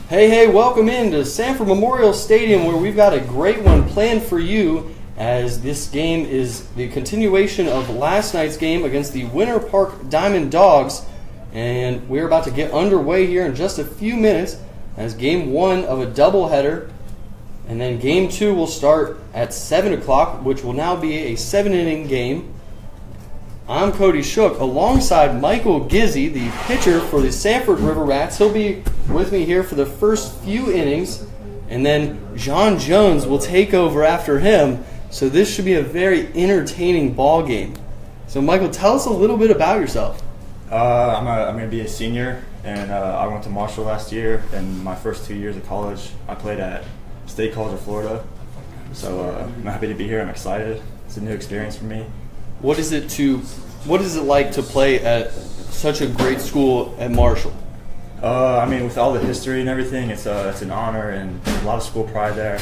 Hey, welcome in to Sanford Memorial Stadium, where we've got a great one planned for you, as this game is the continuation of last night's game against the Winter Park Diamond Dawgs. And we're about to get underway here in just a few minutes as game one of a doubleheader. And then game two will start at 7 o'clock, which will now be a 7-inning game. I'm Cody Shook, alongside Michael Gizzi, the pitcher for the Sanford River Rats. He'll be with me here for the first few innings, and then John Jones will take over after him. So this should be a very entertaining ball game. So Michael, tell us a little bit about yourself. I'm going to be a senior, and I went to Marshall last year. And my first 2 years of college, I played at State College of Florida. So I'm happy to be here. I'm excited. It's a new experience for me. What is it like to play at such a great school at Marshall? With all the history and everything, it's an honor and a lot of school pride there,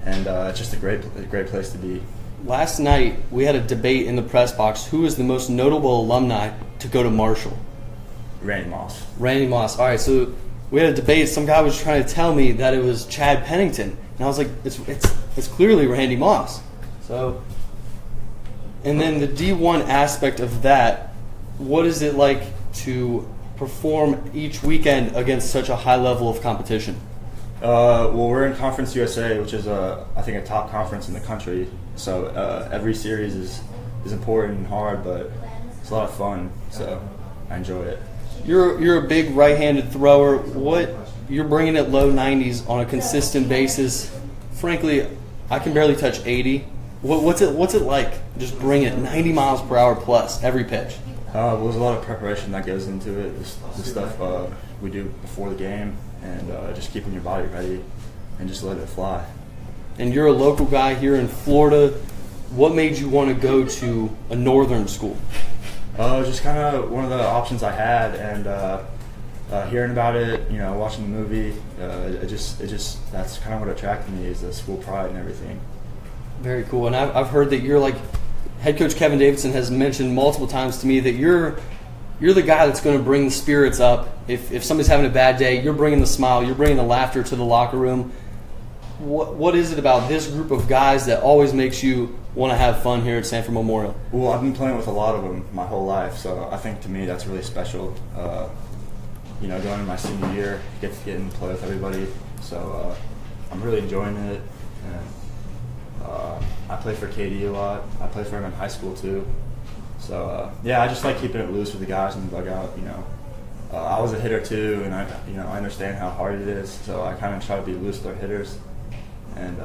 and it's just a great place to be. Last night we had a debate in the press box. Who is the most notable alumni to go to Marshall? Randy Moss. Randy Moss. All right, so we had a debate. Some guy was trying to tell me that it was Chad Pennington, and I was like, it's clearly Randy Moss. So. And then the D1 aspect of that, what is it like to perform each weekend against such a high level of competition? Well, we're in Conference USA, which is I think a top conference in the country. So every series is important and hard, but it's a lot of fun. So I enjoy it. You're a big right-handed thrower. You're bringing it low 90s on a consistent basis. Frankly, I can barely touch 80. What's it like? Just bring it 90 miles per hour plus every pitch. Well, there's a lot of preparation that goes into it. The stuff we do before the game, and just keeping your body ready and just let it fly. And you're a local guy here in Florida. What made you want to go to a northern school? Just kind of one of the options I had, and hearing about it, watching the movie, that's kind of what attracted me, is the school pride and everything. Very cool. And I've heard that you're like, head coach Kevin Davidson has mentioned multiple times to me that you're the guy that's going to bring the spirits up. If somebody's having a bad day, you're bringing the smile, you're bringing the laughter to the locker room. What is it about this group of guys that always makes you want to have fun here at Sanford Memorial? Well, I've been playing with a lot of them my whole life, so I think to me that's really special. Going into my senior year, get to play with everybody, so I'm really enjoying it. And I play for KD a lot. I play for him in high school too. So I just like keeping it loose with the guys in the dugout. I was a hitter too, and I understand how hard it is. So I kind of try to be loose with our hitters and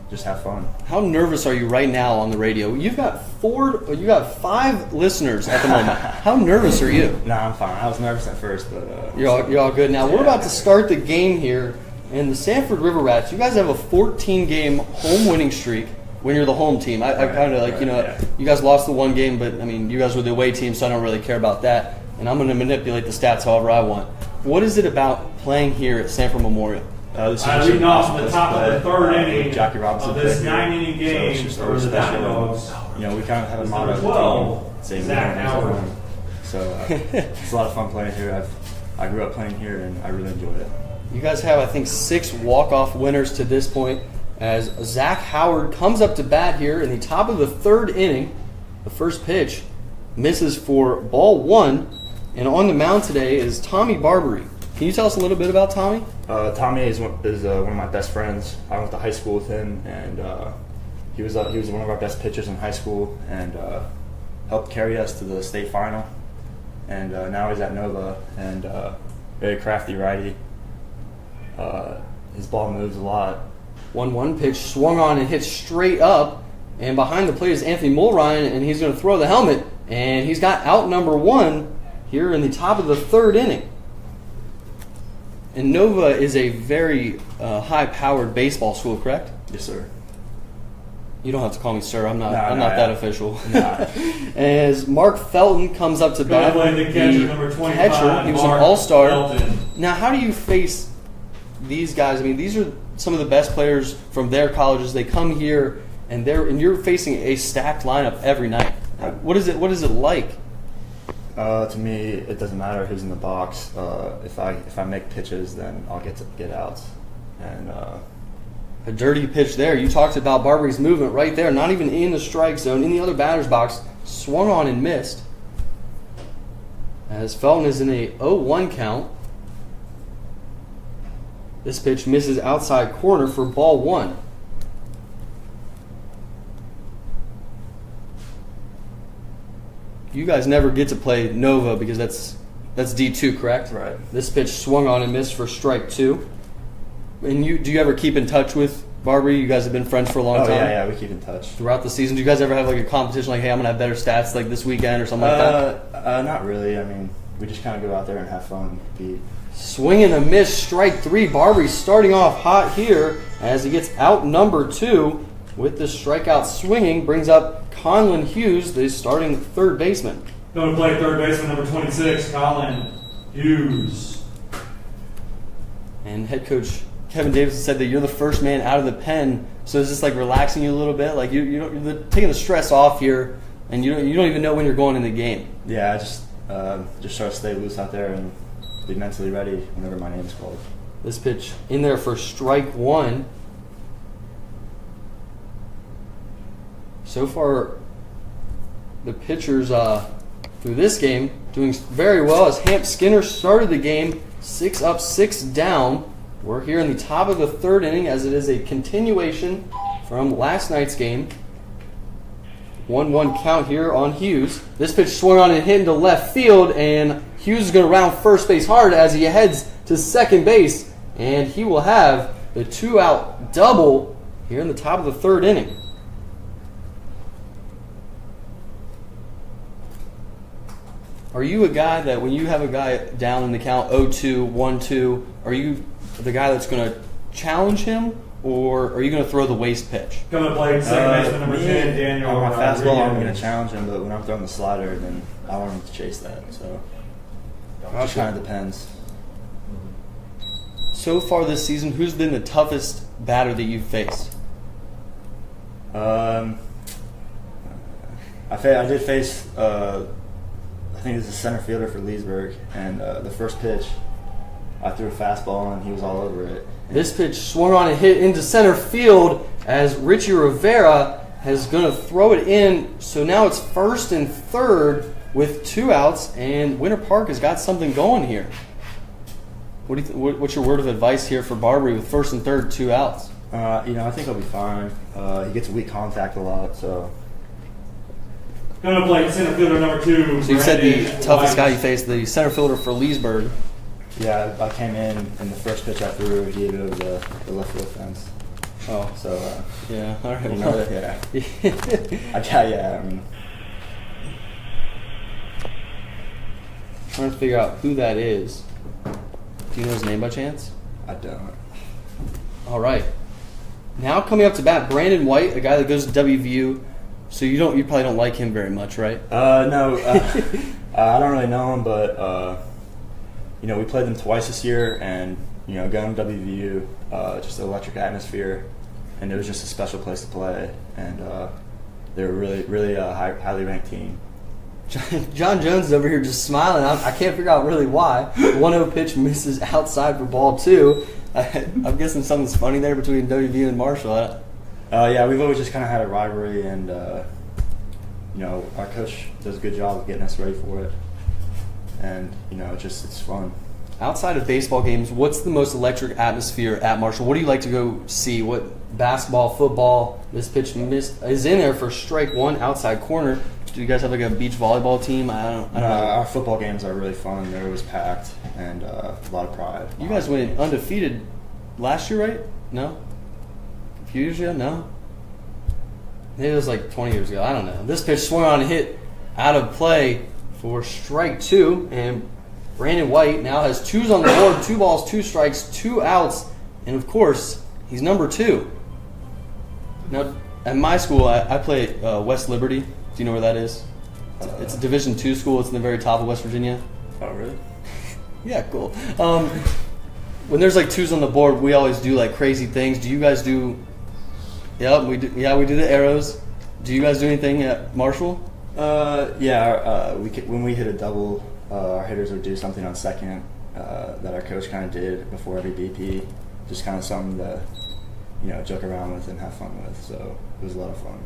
just have fun. How nervous are you right now on the radio? You've got 5 listeners at the moment. How nervous are you? Nah, I'm fine. I was nervous at first, but you're all good now. We're about to start the game here. And the Sanford River Rats, you guys have a 14-game home winning streak when you're the home team. I kind of you guys lost the one game, but, you guys were the away team, so I don't really care about that. And I'm going to manipulate the stats however I want. What is it about playing here at Sanford Memorial? Leading off in the top of the third inning Jackie Robinson of this 9-inning game for the Diamond Dogs. We kind of have a motto of the team, saying so it's a lot of fun playing here. I grew up playing here, and I really enjoyed it. You guys have, I think, 6 walk-off winners to this point, as Zach Howard comes up to bat here in the top of the third inning. The first pitch misses for ball 1, and on the mound today is Tommy Barbary. Can you tell us a little bit about Tommy? Tommy is one of my best friends. I went to high school with him, and he was one of our best pitchers in high school, and helped carry us to the state final. And now he's at Nova, and very crafty righty. His ball moves a lot. 1-1 pitch swung on and hit straight up, and behind the plate is Anthony Mulryan, and he's going to throw the helmet, and he's got out number 1 here in the top of the third inning. And Nova is a very high-powered baseball school, correct? Yes, sir. You don't have to call me sir. I'm not that official. Nah. As Mark Felton comes up to bat, the catcher, number 25, catcher, he was Mark an all-star. Felton. Now, how do you face these guys? These are some of the best players from their colleges. They come here, and you're facing a stacked lineup every night. What is it like? To me, it doesn't matter who's in the box. If I make pitches, then I'll get outs. And a dirty pitch there. You talked about Barbari's movement right there, not even in the strike zone, in the other batter's box, swung on and missed. As Felton is in a 0-1 count. This pitch misses outside corner for ball 1. You guys never get to play Nova because that's D2, correct? Right. This pitch swung on and missed for strike 2. And do you ever keep in touch with Barbary? You guys have been friends for a long time? Yeah, we keep in touch. Throughout the season, do you guys ever have like a competition like, hey, I'm going to have better stats like this weekend or something like that? Not really. I mean, we just kind of go out there and have fun, compete. Swing and a miss, strike 3. Barbary starting off hot here as he gets out number 2 with the strikeout swinging, brings up Conlon Hughes, the starting third baseman. Going to play third baseman number 26, Colin Hughes. And head coach Kevin Davidson said that you're the first man out of the pen, so is this like relaxing you a little bit? Like you're taking the stress off here, and you don't even know when you're going in the game. Yeah, I just try to stay loose out there and be mentally ready whenever my name's called. This pitch in there for strike 1. So far, the pitchers through this game doing very well as Hamp Skinner started the game 6 up, 6 down. We're here in the top of the 3rd inning as it is a continuation from last night's game. 1-1 count here on Hughes. This pitch swung on and hit into left field, and Hughes is going to round first base hard as he heads to second base, and he will have the 2-out double here in the top of the 3rd inning. Are you a guy that when you have a guy down in the count 0-2, 1-2, are you the guy that's going to challenge him, or are you going to throw the waste pitch? Coming to play second baseman number 10, Daniel. On my fastball, I'm going to challenge him, but when I'm throwing the slider, then I want him to chase that. So it just kind of depends. So far this season, who's been the toughest batter that you've faced? I did face, I think it was a center fielder for Leesburg, and the first pitch, I threw a fastball and he was all over it. This pitch swung on and hit into center field as Richie Rivera is going to throw it in. So now it's 1st and 3rd with 2 outs, and Winter Park has got something going here. What's your word of advice here for Barbary with 1st and 3rd, 2 outs? I think he'll be fine. He gets weak contact a lot, so. Going to play center fielder number 2. So you said the toughest guy you faced, the center fielder for Leesburg. Yeah, I came in, and the first pitch I threw, he hit over the left field fence. Oh. So, yeah, all right. Yeah. I mean. Trying to figure out who that is. Do you know his name by chance? I don't. All right. Now coming up to bat, Brandon White, a guy that goes to WVU. So you probably don't like him very much, right? No. I don't really know him, but we played them twice this year, and going to WVU, just an electric atmosphere, and it was just a special place to play, and they were really, really a highly ranked team. John Jones is over here just smiling. I can't figure out really why. 1-0 pitch misses outside for ball 2. I'm guessing something's funny there between WVU and Marshall. Yeah, we've always just kind of had a rivalry, and our coach does a good job of getting us ready for it, and it's fun. Outside of baseball games, what's the most electric atmosphere at Marshall? What do you like to go see? What basketball, football? This pitch is in there for strike 1, outside corner. Do you guys have like a beach volleyball team? I don't know. Our football games are really fun. They're always packed, and a lot of pride. You guys went undefeated last year, right? No? A few years ago? No? Maybe it was like 20 years ago. I don't know. This pitch swung on and hit out of play for strike 2, and Brandon White now has 2s on the board, 2 balls, 2 strikes, 2 outs, and of course, he's number 2. Now, at my school, I play at West Liberty. Do you know where that is? It's a Division II school. It's in the very top of West Virginia. Oh, really? Yeah, cool. When there's like 2s on the board, we always do like crazy things. Do you guys do? Yep, we do. Yeah, we do the arrows. Do you guys do anything at Marshall? Yeah. When we hit a double, our hitters would do something on second that our coach kind of did before every BP. Just kind of something to, joke around with and have fun with. So it was a lot of fun.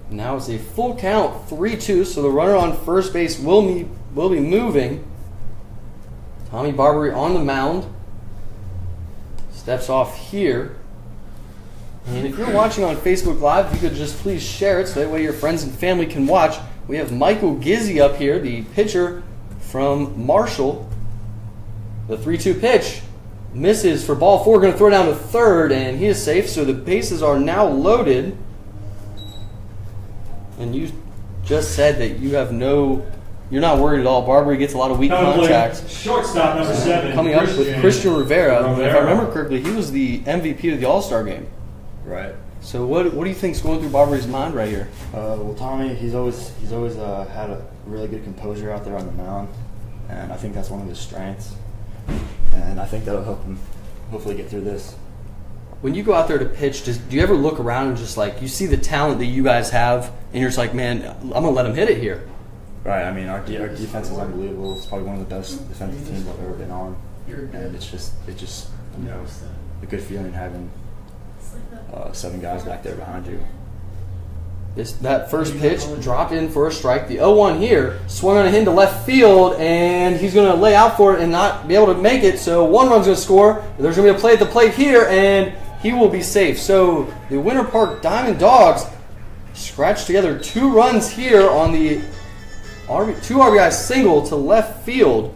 Now it's a full count, 3-2. So the runner on first base will be moving. Tommy Barbary on the mound. Steps off here. And if you're watching on Facebook Live, if you could just please share it so that way your friends and family can watch. We have Michael Gizzi up here, the pitcher from Marshall. The 3-2 pitch misses for ball 4. Going to throw down to third, and he is safe. So the bases are now loaded. And you just said that you're not worried at all. Barbary gets a lot of weak contact. Shortstop number 7. Coming up with Christian Rivera. And if I remember correctly, he was the MVP of the All-Star game. Right. So what do you think's going through Barbary's mind right here? Well, Tommy, he's always had a really good composure out there on the mound, and I think that's one of his strengths. And I think that'll help him hopefully get through this. When you go out there to pitch, do you ever look around and just you see the talent that you guys have, and you're just like, man, I'm gonna let him hit it here? Right. I mean, our defense is unbelievable. It's probably one of the best defensive teams I've ever been on, and it's just a good feeling having 7 guys back there behind you. That first pitch dropped in for a strike. The 0-1 here swung on a hit to left field, and he's going to lay out for it and not be able to make it. So 1 run's going to score. There's going to be a play at the plate here, and he will be safe. So the Winter Park Diamond Dogs scratched together 2 runs here on the 2 RBI single to left field,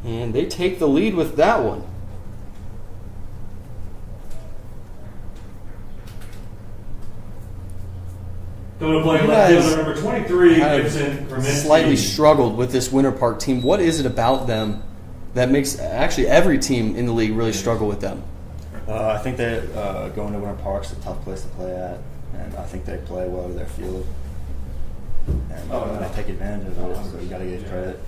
and they take the lead with that one. Going to play left fielder number 23, Gibson Krasinski. Slightly struggled with this Winter Park team. What is it about them that makes actually every team in the league really struggle with them? I think that going to Winter Park's a tough place to play at, and I think they play well to their field. And they take advantage of it, so you got to give credit.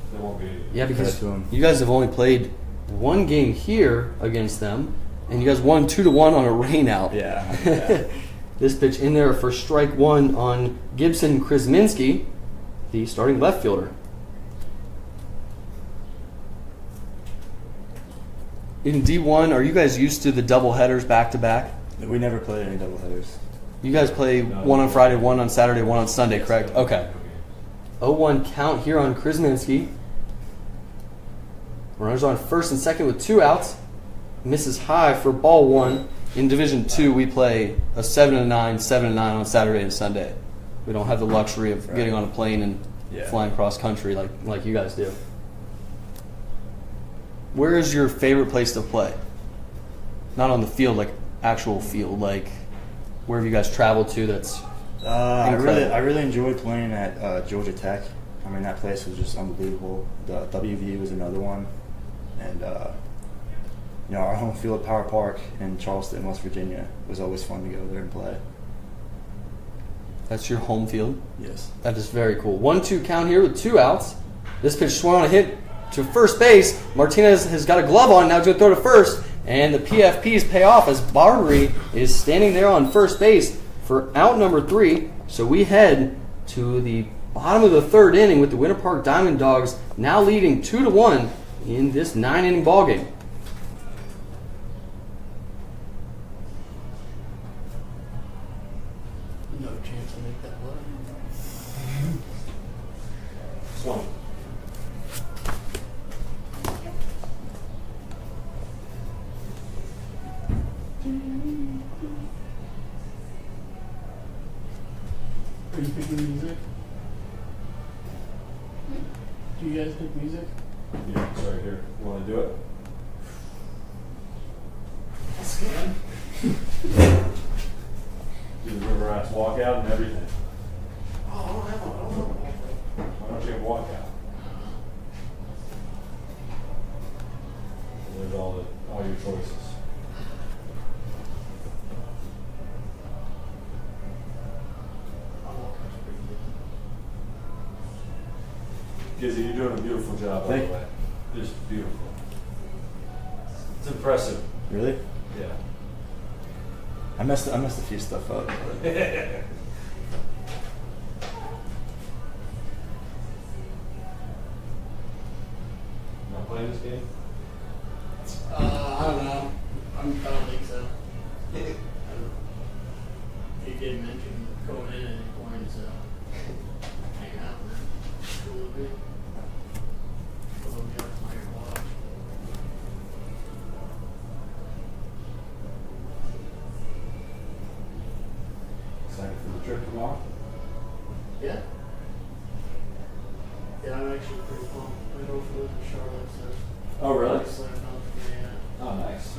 Yeah, because you guys have only played 1 game here against them, and you guys won 2-1 on a rain out. Yeah. This pitch in there for strike 1 on Gibson Krasinski, the starting left fielder. In D1, are you guys used to the double headers back to back? We never played any double headers. You guys play 1 on Friday, 1 on Saturday, 1 on Sunday, correct? Okay. 0-1 count here on Krasinski. Runners on first and second with 2 outs. Misses high for ball 1. In Division 2, we play a 7-9, 7-9 on Saturday and Sunday. We don't have the luxury of getting on a plane and flying cross country like you guys do. Where is your favorite place to play? Not on the field, like actual field. Like, where have you guys traveled to that's I really enjoyed playing at Georgia Tech. I mean, that place was just unbelievable. The WV was another one. And our home field at Power Park in Charleston, West Virginia, was always fun to go there and play. That's your home field? Yes. That is very cool. 1-2 count here with 2 outs. This pitch swung on a hit to first base. Martinez has got a glove on. Now he's going to throw to first. And the PFPs pay off as Barbary is standing there on first base for out number 3. So we head to the bottom of the 3rd inning with the Winter Park Diamond Dogs now leading 2-1 in this 9-inning ballgame. No chance to make that play. Swung. Are you picking music? Do you guys pick music? Yeah, it's right here. You want to do it? Scan. Do the river rats walkout and everything. Oh, I don't have one. I don't know. Why don't you have walkout? There's all your choices. Gizzy, you're doing a beautiful job, by the way. Just beautiful. It's impressive. Really? Yeah. I messed a few stuff up. this game? I don't know. I don't think so. I don't know. He did mention going in at any point, so hang out, man. Cool with me. Although we got plenty to watch. Excited for the trip tomorrow? Yeah. Yeah, I'm actually pretty pumped. I go for live in Charlotte, so. Oh, really? Excited enough for me, yeah. Oh, nice.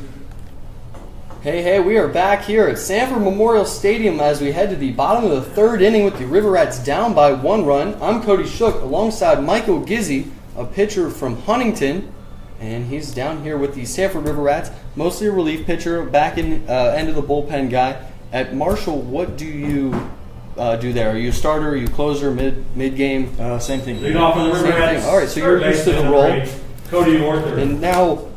Hey, we are back here at Sanford Memorial Stadium as we head to the bottom of the third inning with the River Rats down by 1 run. I'm Cody Shook alongside Michael Gizzy, a pitcher from Huntington, and he's down here with the Sanford River Rats, mostly a relief pitcher, back in end of the bullpen guy. At Marshall, what do you do there? Are you a starter? Are you a closer? Mid game? Same thing. Lead off of the Same River thing. Rats. All right, so you're Third used to the baseman, role. number 8, Cody Orther. And now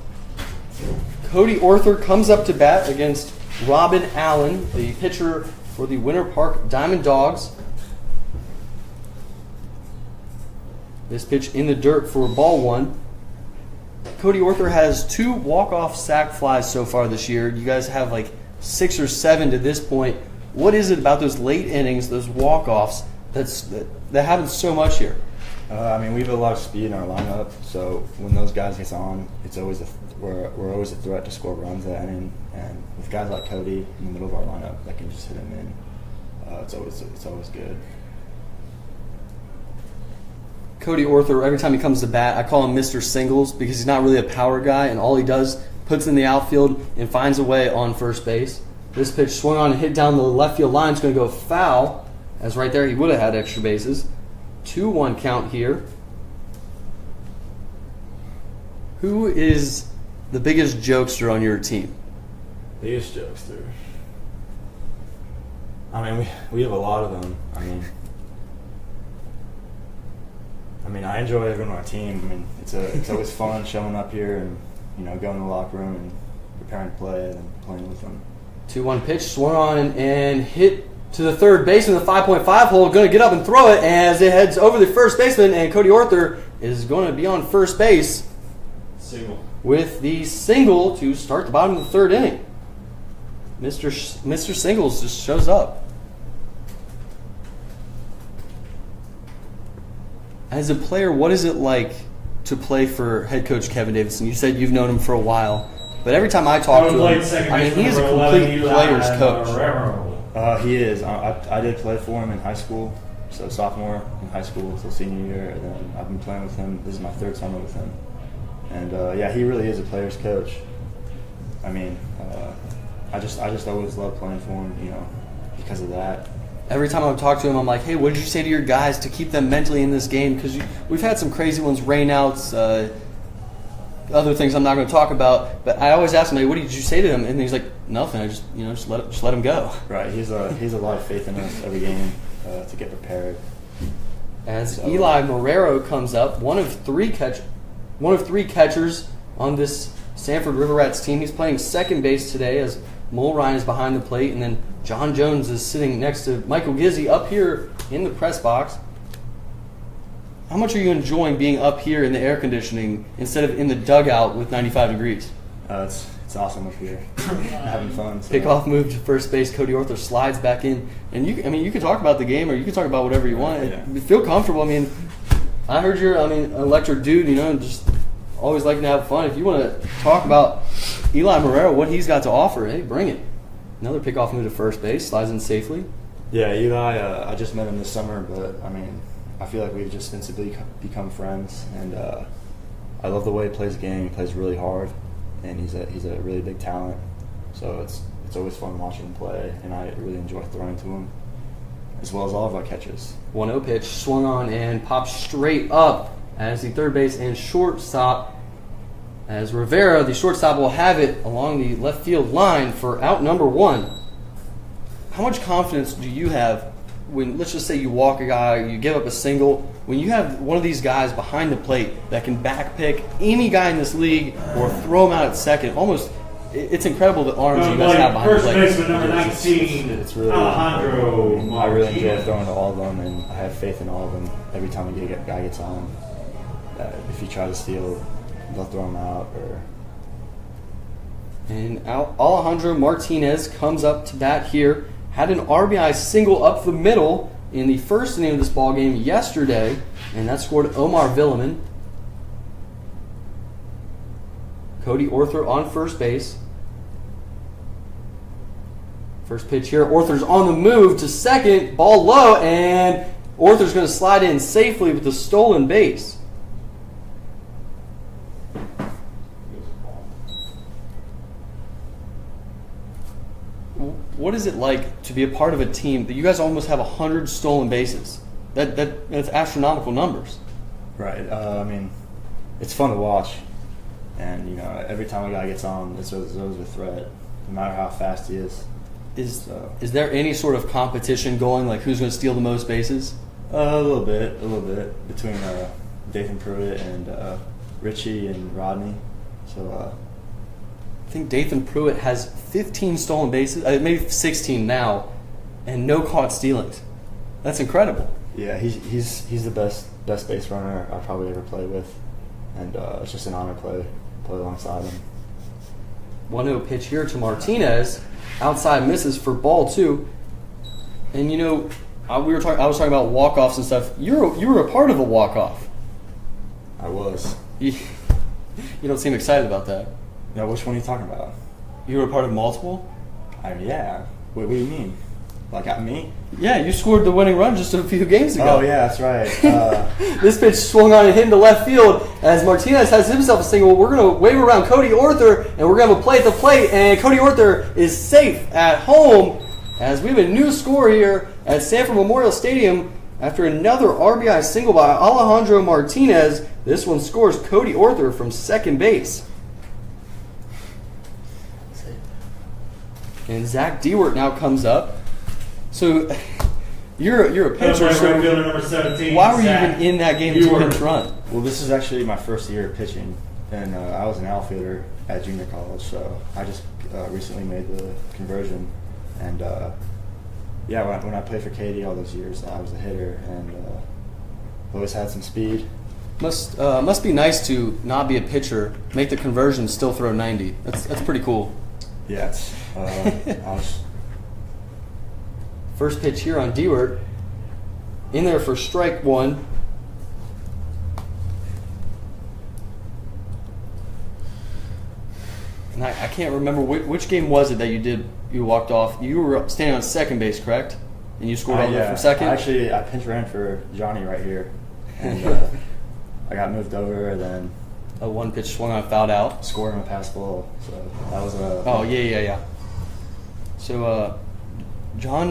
Cody Orther comes up to bat against Robin Allen, the pitcher for the Winter Park Diamond Dogs. This pitch in the dirt for ball 1. Cody Orther has 2 walk-off sac flies so far this year. You guys have like 6 or 7 to this point. What is it about those late innings, those walk-offs, that happens so much here? I mean, we have a lot of speed in our lineup, so when those guys get on, it's always we're always a threat to score runs that inning. And with guys like Cody in the middle of our lineup that can just hit them in, it's always good. Cody Orther, every time he comes to bat, I call him Mr. Singles because he's not really a power guy, and all he does, puts in the outfield and finds a way on first base. This pitch swung on and hit down the left field line. It's going to go foul, as right there he would have had extra bases. 2-1 count here. Who is the biggest jokester on your team? Biggest jokester. I mean, we have a lot of them. I mean, I enjoy everyone on our team. I mean, it's always fun showing up here and going to the locker room and preparing to play and playing with them. 2-1 pitch, swung on and hit to the third baseman, the 5.5 hole. Going to get up and throw it as it heads over the first baseman, and Cody Orther is going to be on first base. Single. With the single to start the bottom of the third inning. Mr. Singles just shows up. As a player, what is it like to play for head coach Kevin Davidson? You said you've known him for a while, but every time I talk to him, I mean, he's a complete player's coach. He is. I did play for him in high school, so sophomore in high school until senior year, and then I've been playing with him. This is my 3rd summer with him. And yeah, he really is a player's coach. I mean, I just always loved playing for him, because of that. Every time I would talk to him, I'm like, hey, what did you say to your guys to keep them mentally in this game? Because we've had some crazy ones, rainouts, other things I'm not going to talk about. But I always ask him, hey, what did you say to him? And he's like, nothing. I just let him go. Right. He's a lot of faith in us every game to get prepared. As Eli Marrero comes up, one of three catchers on this Sanford River Rats team. He's playing second base today as Mole Ryan is behind the plate, and then John Jones is sitting next to Michael Gizzy up here in the press box. How much are you enjoying being up here in the air conditioning instead of in the dugout with 95 degrees? It's awesome up here. Having fun. So. Pickoff move to first base. Cody Orther slides back in, and you can talk about the game or you can talk about whatever you want. Yeah. Feel comfortable. I mean, I heard you're an electric dude. Just always liking to have fun. If you want to talk about Eli Marrero, what he's got to offer, hey, bring it. Another pickoff move to first base, slides in safely. Yeah, Eli, I just met him this summer, but I feel like we've just instantly become friends, and I love the way he plays the game. He plays really hard, and he's a really big talent. So it's always fun watching him play, and I really enjoy throwing to him, as well as all of our catches. 1-0 pitch, swung on and popped straight up as the third base and shortstop. As Rivera, the shortstop, will have it along the left field line for out number 1. How much confidence do you have when, let's just say you walk a guy, you give up a single, when you have one of these guys behind the plate that can backpick any guy in this league or throw him out at second? Almost, it's incredible the arms you guys have behind the first plate. baseman number 19, It's really Alejandro. I really enjoy throwing to all of them, and I have faith in all of them. Every time a guy gets on, if you try to steal they'll throw him out or. And Alejandro Martinez comes up to bat here. Had an RBI single up the middle in the first inning of this ball game yesterday, and that scored Omar Villeman. Cody Orther on first base. First pitch here. Orther's on the move to second. Ball low, and Orther's going to slide in safely with the stolen base. What is it like to be a part of a team that you guys almost have 100 stolen bases? That's astronomical numbers. Right. I mean, it's fun to watch, and you know, every time a guy gets on, it's always a threat, no matter how fast he is. Is there any sort of competition going, like who's going to steal the most bases? A little bit between Dathan Pruitt and Richie and Rodney. So. I think Dathan Pruitt has 15 stolen bases, maybe 16 now, and no caught stealings. That's incredible. Yeah, he's the best base runner I've probably ever played with, and it's just an honor to play alongside him. 1-0 pitch here to Martinez, outside misses for ball 2. And you know, I was talking about walk-offs and stuff. You were a part of a walk-off. I was. You don't seem excited about that. No, which one are you talking about? You were a part of multiple? Yeah. What do you mean? Like at me? Yeah, you scored the winning run just a few games ago. Oh, yeah, that's right. This pitch swung on and hit into left field as Martinez has himself a single. We're going to wave around Cody Orther, and we're going to have a play at the plate, and Cody Orther is safe at home as we have a new score here at Sanford Memorial Stadium after another RBI single by Alejandro Martinez. This one scores Cody Orther from second base. And Zach Dewart now comes up. So you're a pitcher. So number 17, why were you even in that game to pinch run? Well, this is actually my first year pitching, and I was an outfielder at junior college. So I just recently made the conversion, and when I played for Katie all those years, I was a hitter and always had some speed. Must be nice to not be a pitcher, make the conversion, still throw 90. That's pretty cool. Yeah, First pitch here on Dewart. In there for strike 1. And I can't remember which game was it that you walked off. You were standing on second base, correct? And you scored from second? Actually, I pinch ran for Johnny right here. And I got moved over, and then a one pitch swung on, fouled out. Scored him a pass ball. So that was a. Oh, yeah. So, John,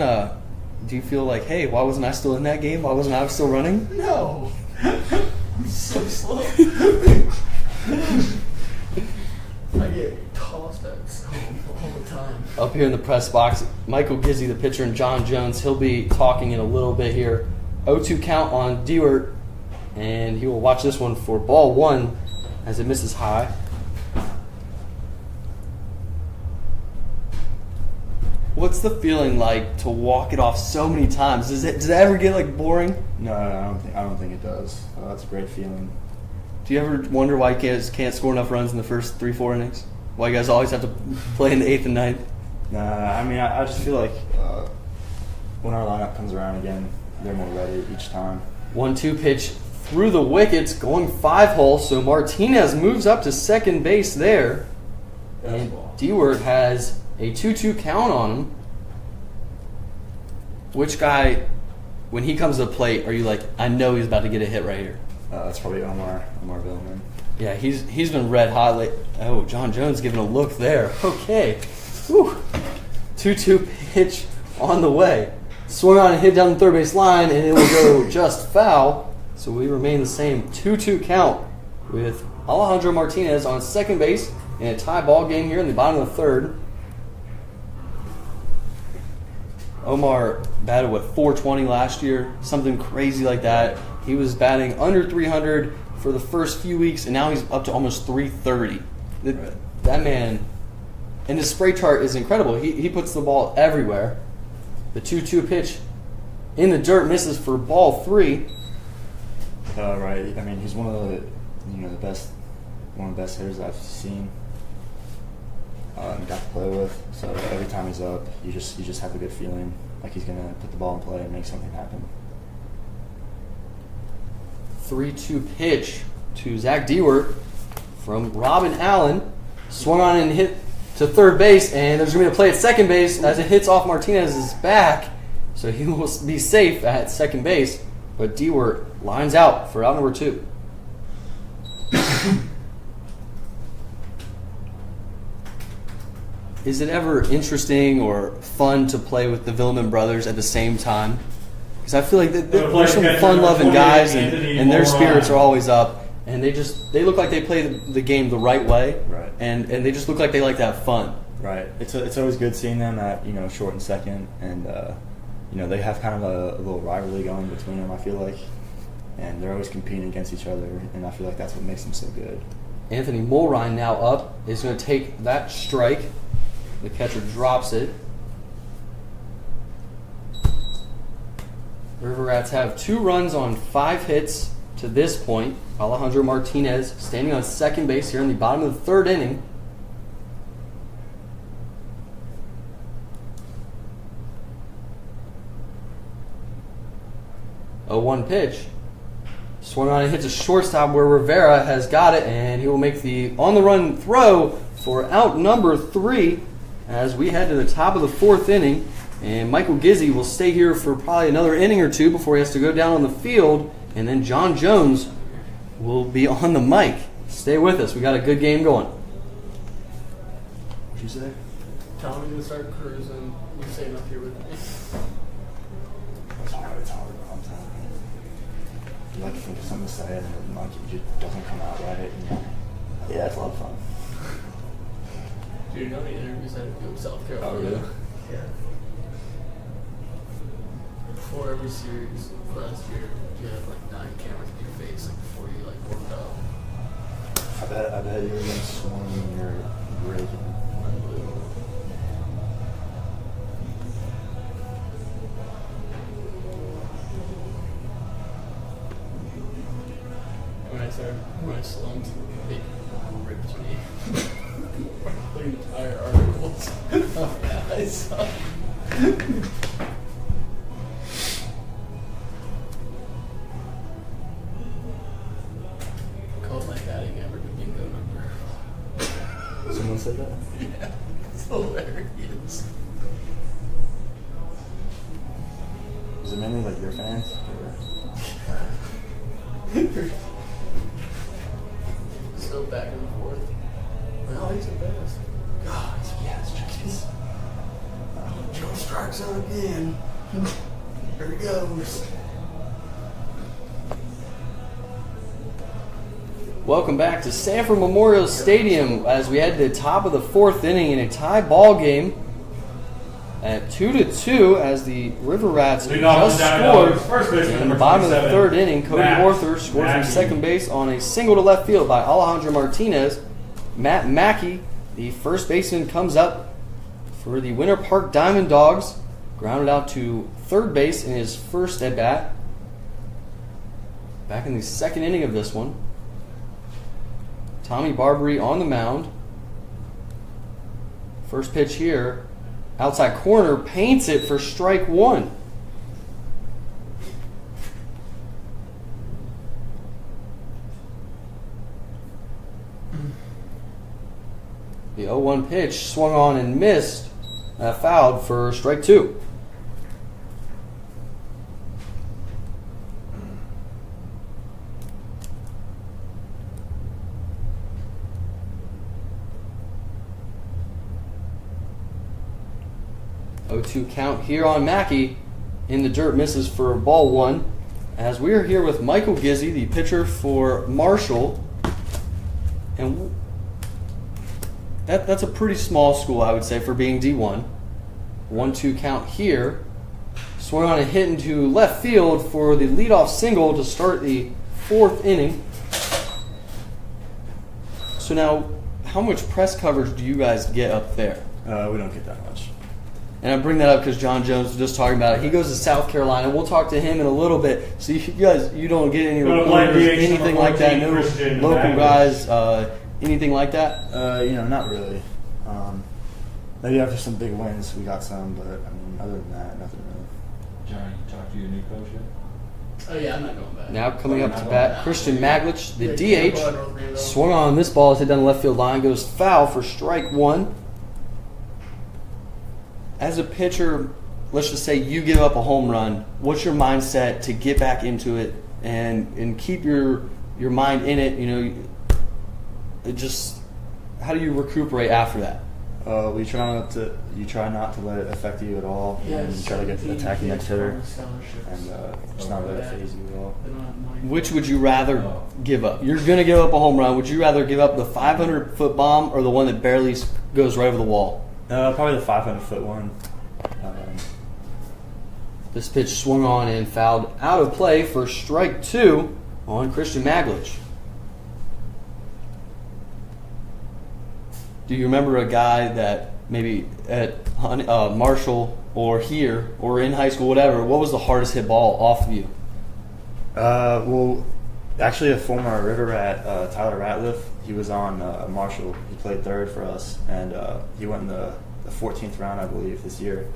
do you feel like, hey, why wasn't I still in that game? Why wasn't I still running? No. I'm so slow. I get tossed at all the time. Up here in the press box, Michael Gizzi, the pitcher, and John Jones. He'll be talking in a little bit here. 0-2 count on Dewart, and he will watch this one for ball 1 as it misses high. What's the feeling like to walk it off so many times? Does it ever get like boring? No, I don't think it does. That's a great feeling. Do you ever wonder why you guys can't score enough runs in the first 3-4 innings? Why you guys always have to play in the 8th and 9th? Nah, I mean, I just feel like when our lineup comes around again, they're more ready each time. 1-2 pitch through the wickets, going 5-hole. So Martinez moves up to second base there. And Dewart has a 2-2 count on him. Which guy, when he comes to the plate, are you like, I know he's about to get a hit right here? That's probably Omar Villeman. Yeah, he's been red hot late. Oh, John Jones giving a look there. Okay. Whew. 2-2 pitch on the way. Swung on and hit down the third base line, and it will go just foul. So we remain the same 2-2 count with Alejandro Martinez on second base in a tie ball game here in the bottom of the third. Omar batted, 420 last year? Something crazy like that. He was batting under 300 for the first few weeks, and now he's up to almost 330. That man, and his spray chart is incredible. He puts the ball everywhere. The 2-2 pitch in the dirt misses for ball 3. Right. I mean, he's one of the best one of the best hitters I've seen and got to play with. So every time he's up, you just have a good feeling like he's going to put the ball in play and make something happen. 3-2 pitch to Zach Dewart from Robin Allen. Swung on and hit to third base, and there's going to be a play at second base as it hits off Martinez's back, so he will be safe at second base. But Dewart lines out for out number 2. Is it ever interesting or fun to play with the Villeman brothers at the same time? Because I feel like there's some fun-loving guys, and their spirits are always up. And they look like they play the game the right way, right? And they just look like they like to have fun, right? It's always good seeing them at short and second, and they have kind of a little rivalry going between them. I feel like, and they're always competing against each other, and I feel like that's what makes them so good. Anthony Mulrine now up is going to take that strike. The catcher drops it. River Rats have 2 runs on 5 hits to this point. Alejandro Martinez standing on second base here in the bottom of the 3rd inning. A 1 pitch. Swung on and hits a shortstop where Rivera has got it, and he will make the on-the-run throw for out number 3 as we head to the top of the 4th inning. And Michael Gizzi will stay here for probably another inning or 2 before he has to go down on the field. And then John Jones will be on the mic. Stay with us. We got a good game going. What'd you say? Tell me to start cruising. You staying up here with me. It's hard. I'm telling you. You like to think of something to say, and it just doesn't come out right. Yeah, it's a lot of fun. Do you know any interviews I had to do in South Carolina? Oh, really? Yeah. Before every series last year, you had like 9 cameras in your face before you warmed up. I bet you're getting sworn when you're breaking. When I slumped, they ripped me. The entire articles. Oh, yeah, I saw. Called my batting average a bingo number. Someone said that? Yeah, it's hilarious. Was it mainly your fans? So back and forth. Well, he's the best. God, it's just. Joe strikes out again. Here he goes. Welcome back to Sanford Memorial Stadium as we head to the top of the 4th inning in a tie ball game at 2-2 as the River Rats just scored in the bottom of the 3rd inning. Cody Arthur scored from second base on a single to left field by Alejandro Martinez. Matt Mackey, the first baseman, comes up for the Winter Park Diamond Dogs, grounded out to third base in his first at bat. Back in the 2nd inning of this one. Tommy Barbary on the mound. First pitch here. Outside corner, paints it for strike 1. The 0-1 pitch swung on and missed. Fouled for strike 2. Count here on Mackey. In the dirt, misses for ball 1. As we are here with Michael Gizzi, the pitcher for Marshall. And that's a pretty small school, I would say, for being D1. 1-2 count here. Swung on a hit into left field for the leadoff single to start the 4th inning. So now, how much press coverage do you guys get up there? We don't get that much. And I bring that up because John Jones was just talking about it. He goes to South Carolina. We'll talk to him in a little bit. So you guys, you don't get any reporters, anything like that. No local guys anything like that? Not really. Maybe after some big wins, we got some, but I mean, other than that, nothing really. John, you talked to your new coach yet? Oh yeah, I'm not going back. Now coming up to bat, Christian Maglich, the DH, swung on this ball, hit down the left field line, goes foul for strike one. As a pitcher, let's just say you give up a home run. What's your mindset to get back into it and keep your mind in it? How do you recuperate after that? You try not to let it affect you at all, and you try to attack the next hitter, and just not let it phase you at all. Which would you rather give up? You're going to give up a home run. Would you rather give up the 500-foot bomb or the one that barely goes right over the wall? Probably the 500-foot one. This pitch swung on and fouled out of play for strike two on Christian Maglich. Do you remember a guy that maybe at Marshall or here or in high school, whatever, what was the hardest hit ball off of you? Well, actually a former River Rat, Tyler Ratliff, he was on Marshall. He played third for us, and he went in the 14th round, I believe, this year.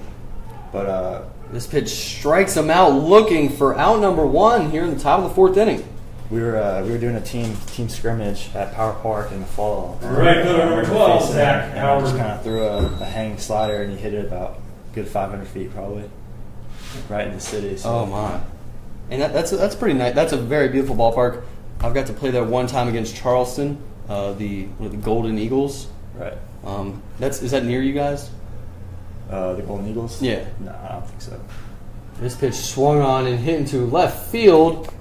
But this pitch strikes him out looking for out number one here in the top of the fourth inning. We were doing a team scrimmage at Power Park in the fall. Right, number 12, Zach Howard. Just kind of threw a hanging slider, and he hit it about a good 500 feet probably, right in the city. So. Oh my! And that's pretty nice. That's a very beautiful ballpark. I've got to play there one time against Charleston, the Golden Eagles. Right. Is that near you guys? The Golden Eagles? Yeah. No, I don't think so. This pitch swung on and hit into left field,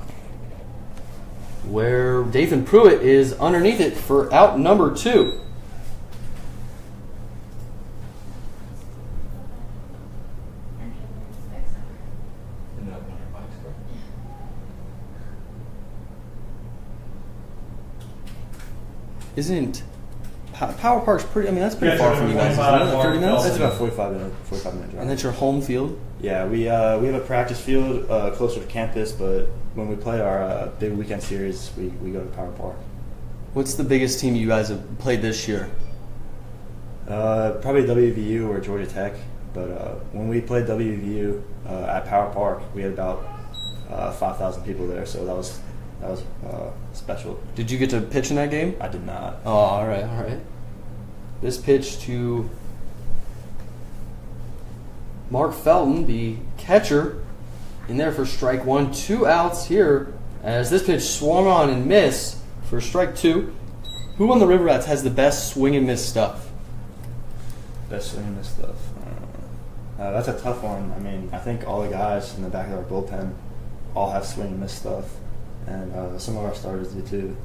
where Dathan Pruitt is underneath it for out number two. Isn't Power Park's pretty? I mean, that's pretty far from you guys. Isn't it? 30 minutes. That's about 45 minute drive. And that's your home field. Yeah, we have a practice field closer to campus, but when we play our big weekend series, we go to Power Park. What's the biggest team you guys have played this year? Probably WVU or Georgia Tech. But when we played WVU at Power Park, we had about 5,000 people there, so that was special. Did you get to pitch in that game? I did not. Oh, all right. This pitch to Mark Felton, the catcher, in there for strike one. 2 outs here as this pitch swung on and missed for strike two. Who on the River Rats has the best swing and miss stuff? Best swing and miss stuff. That's a tough one. I mean, I think all the guys in the back of our bullpen all have swing and miss stuff. And some of our starters do too.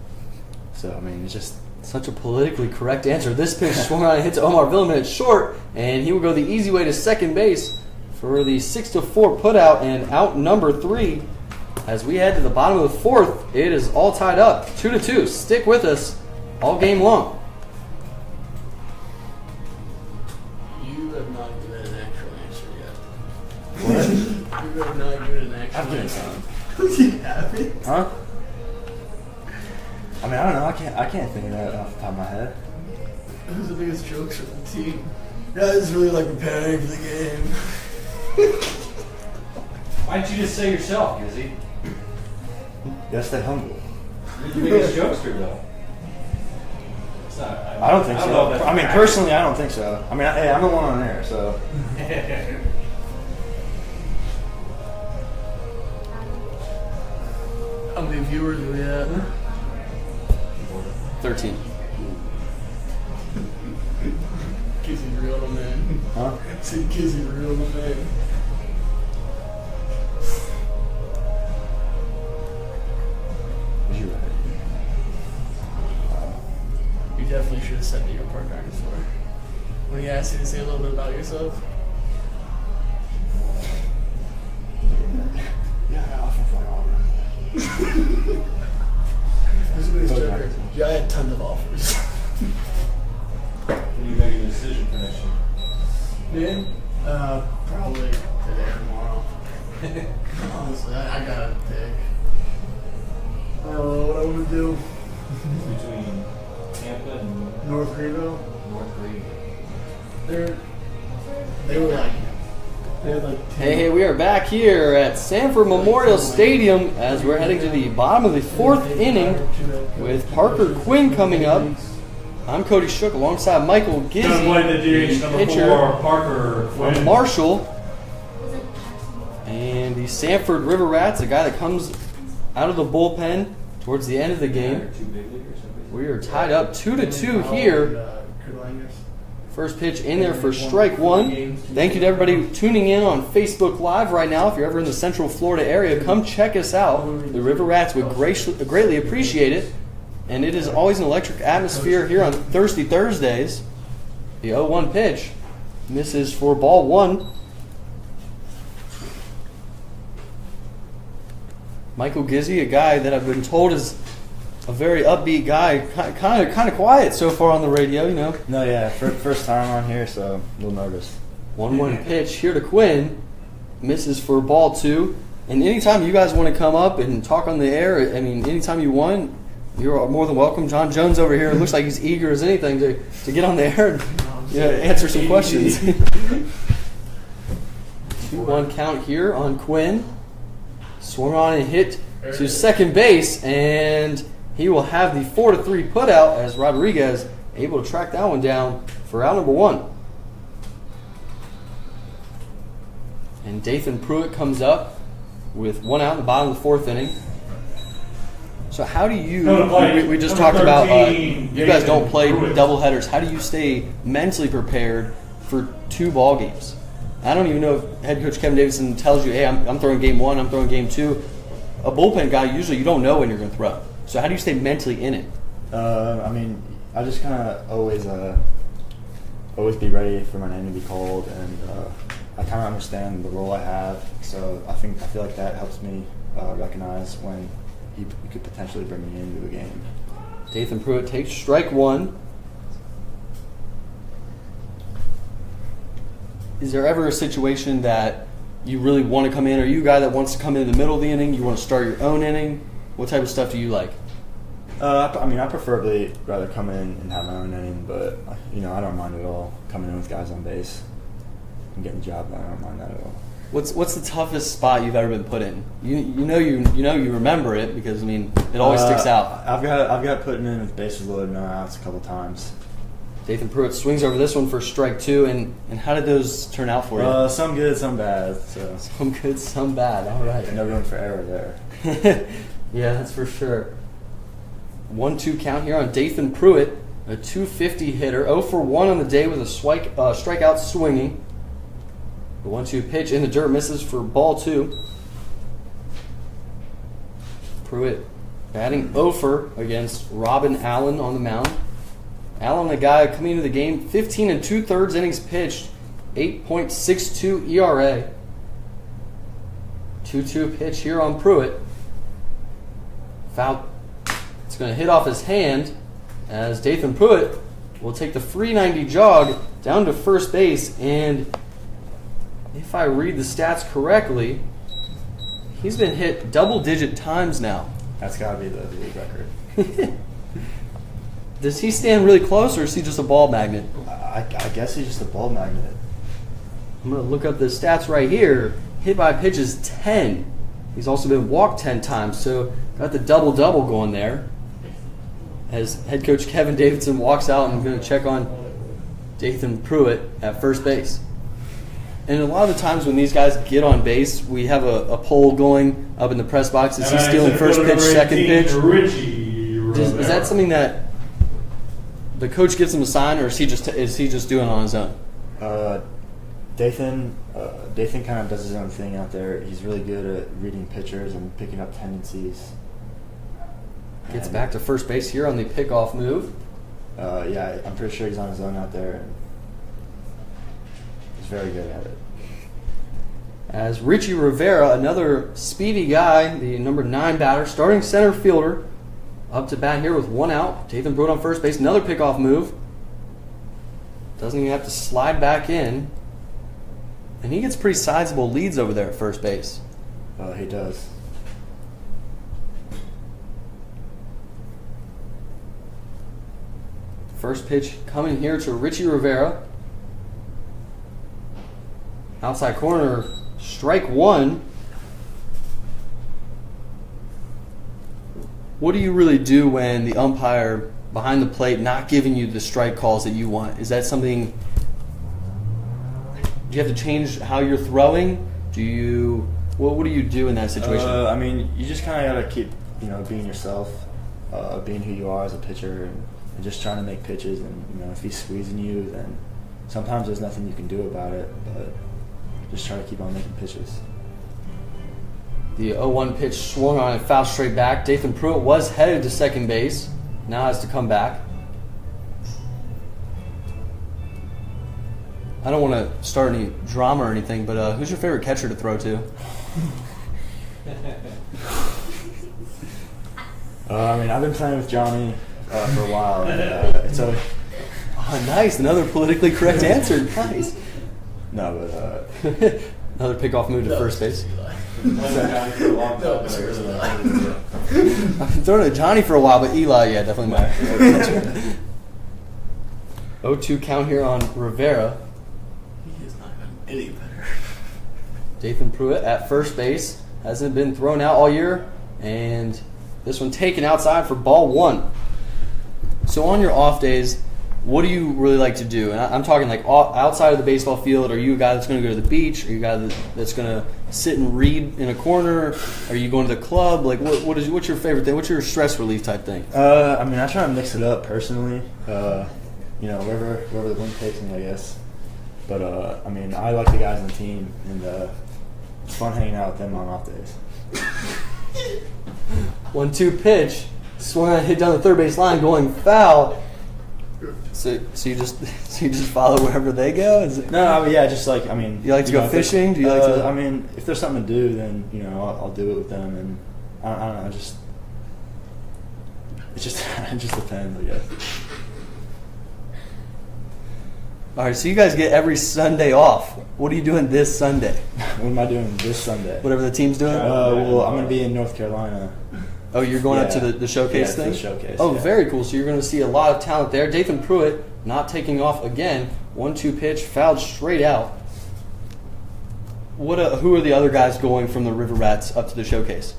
So, I mean, it's just... Such a politically correct answer. This pitch swung on and hits Omar Villeman at short, and he will go the easy way to second base for the 6-4 putout and out number 3. As we head to the bottom of the fourth, it is all tied up, 2-2. Stick with us all game long. You have not given an actual answer yet. What? You have not given an actual answer. You happy? Huh? I mean, I don't know. I can't think of that off the top of my head. Who's the biggest jokes for the team? Guys really like preparing for the game. Why don't you just say yourself, Gizzy? You gotta stay humble. You're the biggest jokester, though. I don't think so. I mean, personally, I don't think so. I mean, hey, I'm the one on air, so. How many viewers do we have? 13. Kizzy's real to man. Huh? See, Kizzy's real to man. Was you right? You definitely should have said that you're part dinosaur. When he asked you to say a little bit about yourself. Yeah, I often fly all around. Who's the biggest joker? Yeah, I had tons of offers. When are you making a decision for next year? Me? Probably today or tomorrow. Honestly, I gotta pick. I don't know what I want to do. Between Tampa North Greenville. North Green. They were like, they had like 10. Hey, we are back here at Sanford Memorial Stadium as we're heading to the bottom of the 4th inning with Parker Quinn coming up. I'm Cody Shook alongside Michael Gizzi, Gonna play the DH number pitcher 4, Parker from Quinn. Marshall, and the Sanford River Rats, a guy that comes out of the bullpen towards the end of the game. We are tied up 2-2 here. First pitch in there for strike one. Thank you to everybody tuning in on Facebook Live right now. If you're ever in the Central Florida area, come check us out. The River Rats would greatly appreciate it. And it is always an electric atmosphere here on Thirsty Thursdays. The 0-1 pitch misses for ball one. Michael Gizzi, a guy that I've been told is a very upbeat guy, kind of quiet so far on the radio, you know. No, yeah, first time on here, so a little nervous. 1-1 pitch here to Quinn, misses for ball two. And anytime you guys want to come up and talk on the air, I mean, anytime you want, you're more than welcome. John Jones over here looks like he's eager as anything to get on the air and answer some questions. 2-1 count here on Quinn. Swung on and hit to second base, and he will have the 4-3 putout as Rodriguez able to track that one down for out number one. And Dathan Pruitt comes up with one out in the bottom of the 4th inning. So how do you, we just talked about, you guys don't play doubleheaders. How do you stay mentally prepared for 2 ball games? I don't even know if head coach Kevin Davidson tells you, hey, I'm throwing game 1, I'm throwing game 2. A bullpen guy, usually you don't know when you're going to throw. So how do you stay mentally in it? I mean, I just kind of always be ready for my name to be called, and I kind of understand the role I have. So I feel like that helps me recognize when you could potentially bring me into a game. Dathan Pruitt takes strike one. Is there ever a situation that you really want to come in? Are you a guy that wants to come in the middle of the inning? You want to start your own inning? What type of stuff do you like? I mean, I preferably rather come in and have my own inning, but I don't mind at all coming in with guys on base and getting the job done. I don't mind that at all. What's the toughest spot you've ever been put in? You remember it because it always sticks out. I've got putting in with bases loaded, no outs a couple times. Dathan Pruitt swings over this one for strike two, and how did those turn out for you? Some good, some bad. So. Some good, some bad. All right. No room for error there. Yeah, that's for sure. 1-2 count here on Dathan Pruitt, a .250 hitter, 0 for 1 on the day with a strikeout swinging. The 1-2 pitch in the dirt misses for ball 2. Pruitt batting 0 for against Robin Allen on the mound. Allen, a guy coming into the game, 15 2/3 innings pitched, 8.62 ERA. 2-2 pitch here on Pruitt. Foul. It's going to hit off his hand as Dathan Pruitt will take the .390 jog down to first base, and if I read the stats correctly, he's been hit double-digit times now. That's got to be the league record. Does he stand really close, or is he just a ball magnet? I guess he's just a ball magnet. I'm going to look up the stats right here. Hit by pitches 10. He's also been walked 10 times, so got the double-double going there. As head coach Kevin Davidson walks out and going to check on Dathan Pruitt at first base. And a lot of the times when these guys get on base, we have a poll going up in the press box. Is he stealing first pitch, second pitch? Is that something that the coach gives him a sign, or is he just doing it on his own? Dathan kind of does his own thing out there. He's really good at reading pitchers and picking up tendencies. Gets back to first base here on the pickoff move. Yeah, I'm pretty sure he's on his own out there. And he's very good at it. As Richie Rivera, another speedy guy, the number 9 batter, starting center fielder, up to bat here with 1 out. Dathan Pruitt on first base, another pickoff move. Doesn't even have to slide back in. And he gets pretty sizable leads over there at first base. He does. First pitch coming here to Richie Rivera. Outside corner, strike one. What do you really do when the umpire behind the plate not giving you the strike calls that you want? Is that something, do you have to change how you're throwing? What do you do in that situation? I mean, you just kind of got to keep, being yourself, being who you are as a pitcher, and just trying to make pitches. And, if he's squeezing you, then sometimes there's nothing you can do about it, but just try to keep on making pitches. The 0-1 pitch swung on and fouled straight back. Dathan Pruitt was headed to second base. Now has to come back. I don't want to start any drama or anything, but who's your favorite catcher to throw to? I've been playing with Johnny for a while. And, Oh, nice. Another politically correct answer. Nice. No, but... Another pickoff move to first base. Playing with Johnny for a long time. but I really like it. I've been throwing to Johnny for a while, but Eli, yeah, definitely my favorite catcher. 0-2 count here on Rivera. He is not any better. Dathan Pruitt at first base. Hasn't been thrown out all year. And this one taken outside for ball one. So on your off days, what do you really like to do? And I'm talking like outside of the baseball field. Are you a guy that's going to go to the beach? Are you a guy that's going to sit and read in a corner? Are you going to the club? Like, what's your favorite thing? What's your stress relief type thing? I try to mix it up personally. Wherever the wind takes me, I guess. But I like the guys on the team, and it's fun hanging out with them on off days. 1-2 pitch, swung on, hit down the third base line, going foul. So you just follow wherever they go? Is it? No, just like You like to go fishing? Do you like to? If there's something to do, then I'll do it with them, and I don't know, it just depends, I guess. All right, so you guys get every Sunday off. What are you doing this Sunday? What am I doing this Sunday? Whatever the team's doing? I'm going to be in North Carolina. Oh, you're going up to the showcase thing? The showcase. Oh, very cool. So you're going to see a lot of talent there. Dathan Pruitt not taking off again. 1-2 pitch, fouled straight out. Who are the other guys going from the River Rats up to the showcase?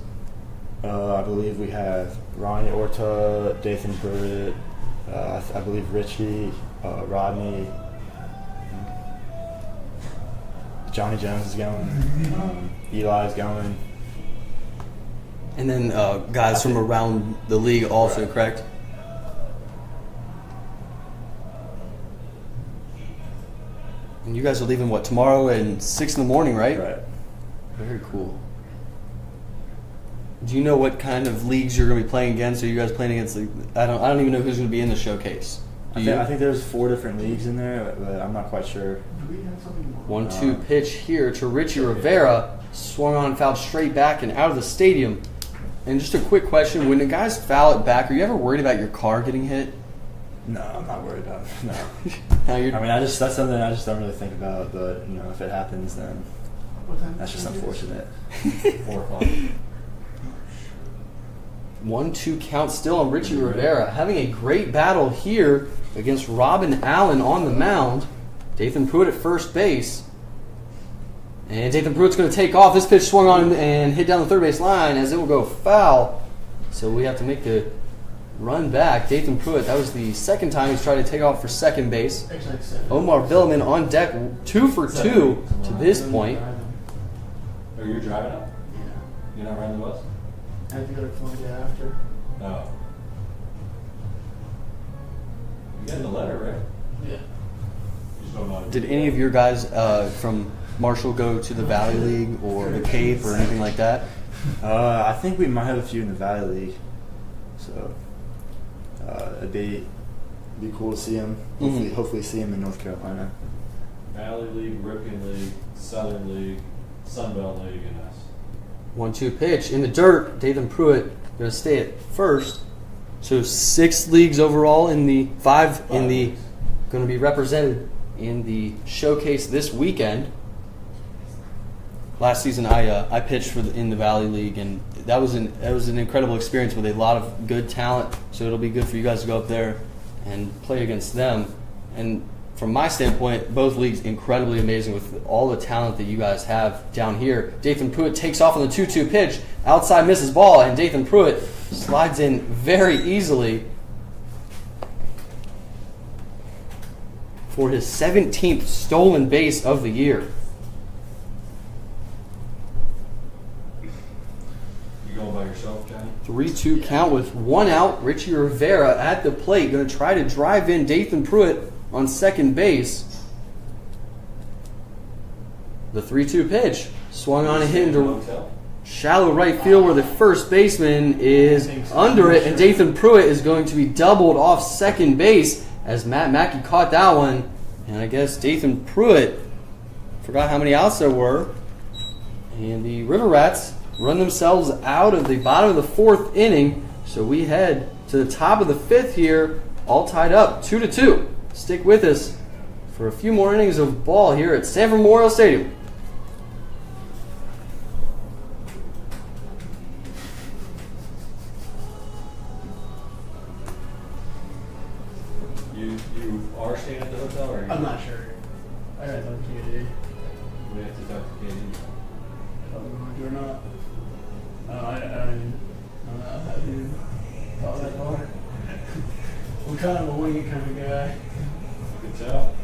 I believe we have Ronnie Orta, Dathan Pruitt, I believe Richie, Rodney, Johnny Jones is going, Eli's going. And then guys from around the league also, correct? And you guys are leaving, tomorrow at 6 in the morning, right? Right. Very cool. Do you know what kind of leagues you're going to be playing against? Are you guys playing against, I don't even know who's going to be in the showcase. I think there's 4 different leagues in there, but I'm not quite sure. 1-2 pitch here to Richie Rivera. Swung on, fouled straight back and out of the stadium. And just a quick question, when the guys foul it back, are you ever worried about your car getting hit? No, I'm not worried about it. No. That's something I just don't really think about, but if it happens, then that's just unfortunate. 4 o'clock. 1-2 count still on Richie Rivera. Having a great battle here against Robin Allen on the mound. Dathan Pruitt at first base. And Dathan Pruitt's going to take off. This pitch swung on and hit down the third base line as it will go foul. So we have to make the run back. Dathan Pruitt, that was the second time he's tried to take off for second base. Omar Billman on deck, 2 for 2 to this point. Are you driving up? Yeah. You're not riding the bus? I have to go to Columbia after. No. You got the letter, right? Yeah. You just don't know. Did any of your guys from Marshall go to the Valley League or the Cape or anything like that? I think we might have a few in the Valley League, so it'd be cool to see him. Hopefully see him in North Carolina. Valley League, Ripken League, Southern League, Sunbelt League, and us. 1-2 pitch in the dirt. Dathan Pruitt going to stay at first. So 6 leagues overall in the 5 in the leagues. Going to be represented in the showcase this weekend. Last season I pitched in the Valley League, and that was an incredible experience with a lot of good talent. So it'll be good for you guys to go up there and play against them. And from my standpoint, both leagues incredibly amazing with all the talent that you guys have down here. Dathan Pruitt takes off on the 2-2 pitch. Outside misses ball, and Dathan Pruitt slides in very easily for his 17th stolen base of the year. You going by yourself, Johnny? 3-2 count with one out. Richie Rivera at the plate, going to try to drive in Dathan Pruitt on second base. The 3-2 pitch swung on and hit into shallow right field where the first baseman is under it, and Dathan Pruitt is going to be doubled off second base as Matt Mackey caught that one. And I guess Dathan Pruitt forgot how many outs there were. And the River Rats run themselves out of the bottom of the fourth inning. So we head to the top of the fifth here, all tied up 2-2. Stick with us for a few more innings of ball here at Sanford Memorial Stadium. You are staying at the hotel, or are you? I'm not sure. I gotta talk to KD. We have to talk to Katie. If I'm going to or not. I haven't even thought that far. I'm kind of a wing kind of guy. Good job.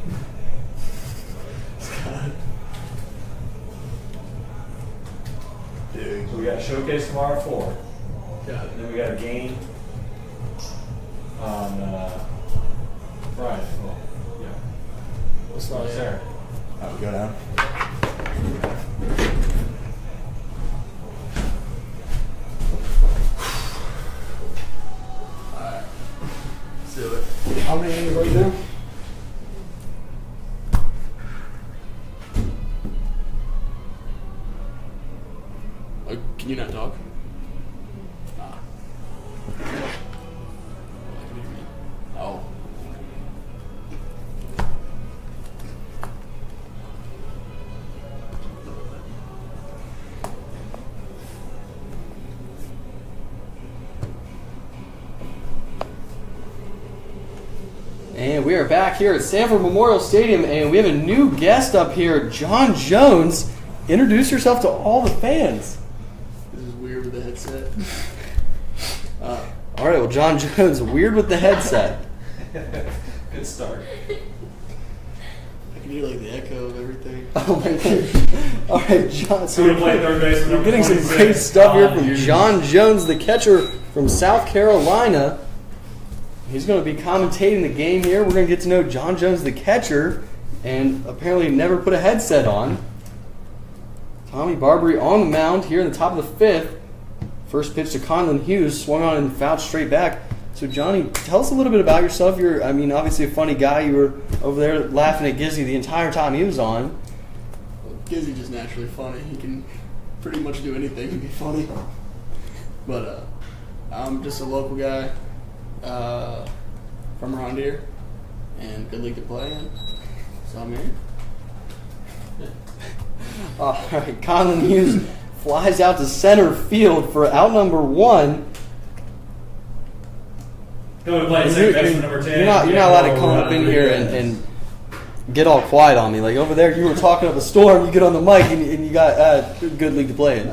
Dude. So we got a showcase tomorrow at 4. Got it. Then we got a game on Friday. Well, yeah. What's not there? We go down. Alright. Let's do it. How many innings are you doing? Can you not talk? Oh. And we are back here at Sanford Memorial Stadium, and we have a new guest up here, John Jones. Introduce yourself to all the fans. This is weird with the headset. All right, well, John Jones, weird with the headset. Good start. I can hear like the echo of everything. Oh my God. All right, John. So We're playing third base with you're number getting some 26. great stuff here from Hughes. John Jones, the catcher from South Carolina. He's going to be commentating the game here. We're going to get to know John Jones, the catcher, and apparently never put a headset on. Tommy Barbary on the mound here in the top of the fifth. First pitch to Conlon Hughes, swung on and fouled straight back. So, Johnny, tell us a little bit about yourself. You're, obviously a funny guy. You were over there laughing at Gizzy the entire time he was on. Well, Gizzy's just naturally funny. He can pretty much do anything to be funny. But I'm just a local guy from around here, and good league to play in. So I'm here. All right, Conlon Hughes flies out to center field for out number one. Going to play second base for number 10. You're not allowed to come up in here and get all quiet on me. Like over there, you were talking up a storm. You get on the mic and you got good league to play in.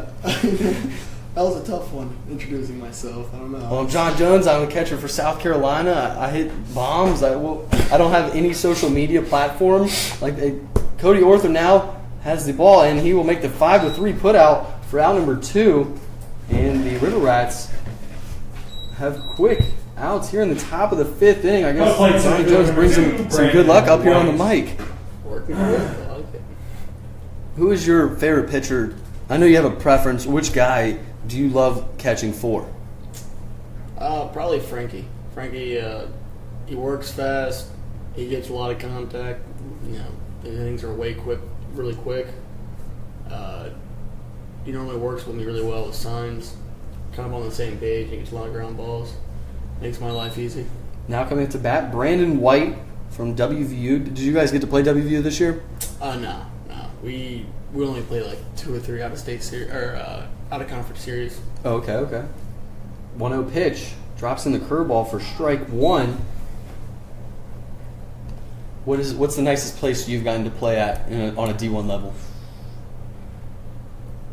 That was a tough one, introducing myself. I don't know. Well, I'm John Jones. I'm a catcher for South Carolina. I hit bombs. I don't have any social media platform. Cody Orther now has the ball, and he will make the 5-3 putout for out number 2. And the River Rats have quick outs here in the top of the fifth inning. I guess Johnny Jones brings him some good luck up here on the mic. Working good. I like it. Who is your favorite pitcher? I know you have a preference. Which guy do you love catching for? Probably Frankie. Frankie, he works fast. He gets a lot of contact. The innings are really quick. He normally works with me really well with signs. Kind of on the same page. He gets a lot of ground balls. Makes my life easy. Now coming to bat, Brandon White from WVU. Did you guys get to play WVU this year? No. We only play like 2 or 3 out of state series or out of conference series. Oh, okay. 1-0 pitch drops in the curveball for strike 1. What's the nicest place you've gotten to play at on a D1 level?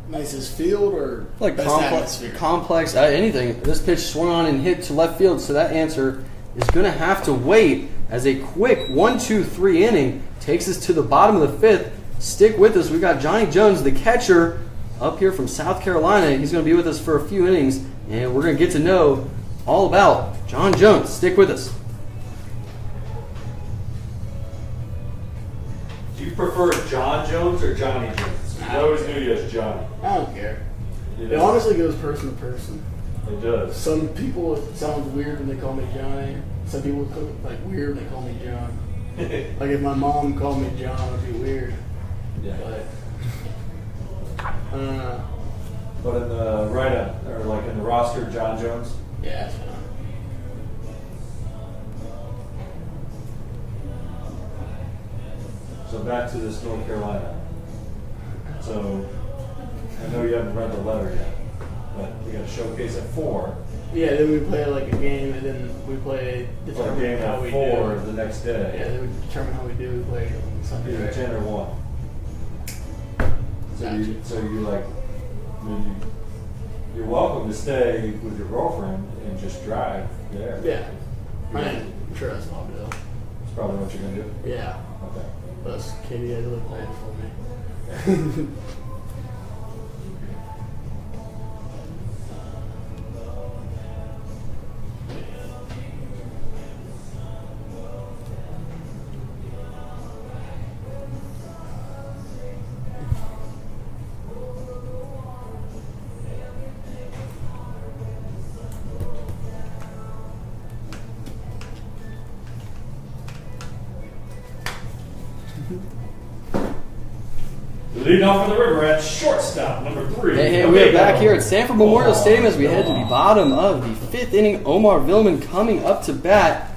Nicest field or Like best atmosphere? complex, anything. This pitch swung on and hit to left field, so that answer is going to have to wait as a quick 1-2-3 inning takes us to the bottom of the fifth. Stick with us. We got Johnny Jones, the catcher, up here from South Carolina. He's going to be with us for a few innings, and we're going to get to know all about John Jones. Stick with us. Do you prefer John Jones or Johnny Jones? I always knew you as Johnny. I don't care. It It honestly goes person to person. It does. Some people, it sounds weird when they call me Johnny. Some people like weird when they call me John. Like if my mom called me John, it'd be weird. Yeah. But But in the write-up, or like in the roster, John Jones. yeah, that's fine. So back to this North Carolina. So I know you haven't read the letter yet, but we got a showcase at 4. Yeah, then we play like a game, and then we play Or a determine game how at we 4 do. the next Yeah, day. then we determine how we do. We play Sunday. Either Right? 10 or 1. So you like, I mean, you're welcome to stay with your girlfriend and just drive there. Yeah, I'm sure that's what I'll do. That's probably what you're gonna do. Yeah, Okay. plus Katie had to look playing for me. Leading off for the River at shortstop, number 3. And we are back here at Sanford Memorial Stadium as we head to the bottom of the fifth inning. Omar Villman coming up to bat.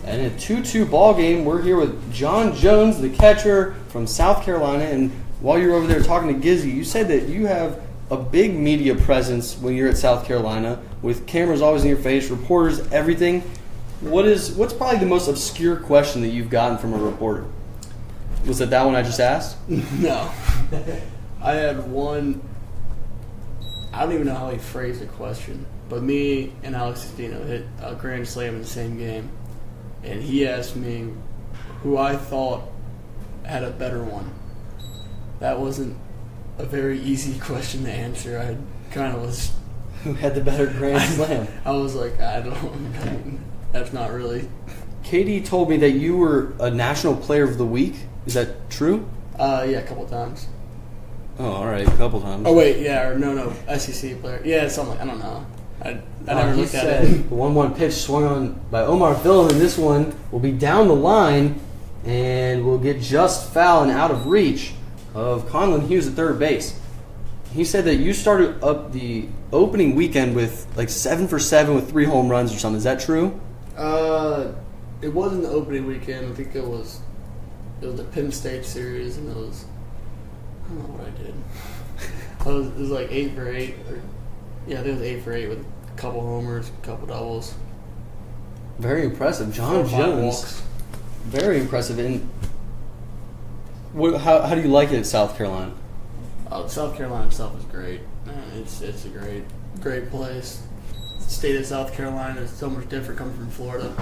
And in a 2-2 ball game, we're here with John Jones, the catcher from South Carolina. And while you were over there talking to Gizzy, you said that you have a big media presence when you're at South Carolina, with cameras always in your face, reporters, everything. What's probably the most obscure question that you've gotten from a reporter? Was it that one I just asked? No. I had one. I don't even know how he phrased the question, but me and Alex Estino hit a grand slam in the same game, and he asked me who I thought had a better one. That wasn't a very easy question to answer. I kind of was. Who had the better grand slam? I was like, I don't. That's not really. Katie told me that you were a National Player of the Week. Is that true? Yeah, a couple times. Oh, all right, a couple times. Oh wait, yeah, or no, SEC player. Yeah, something. I don't know. I never He looked at said it. the 1-1 pitch swung on by Omar Villman, and this one will be down the line and will get just foul and out of reach of Conlon Hughes at third base. He said that you started up the opening weekend with like 7 for 7 with 3 home runs or something. Is that true? It wasn't the opening weekend. I think it was the Penn State series, and I don't know what I did. It was like 8 for 8. I think it was 8 for 8 with a couple homers, a couple doubles. Very impressive. John 4 or 5 Jones. walks. Very impressive. And how do you like it at South Carolina? South Carolina itself is great. It's a great place. The state of South Carolina is so much different coming from Florida.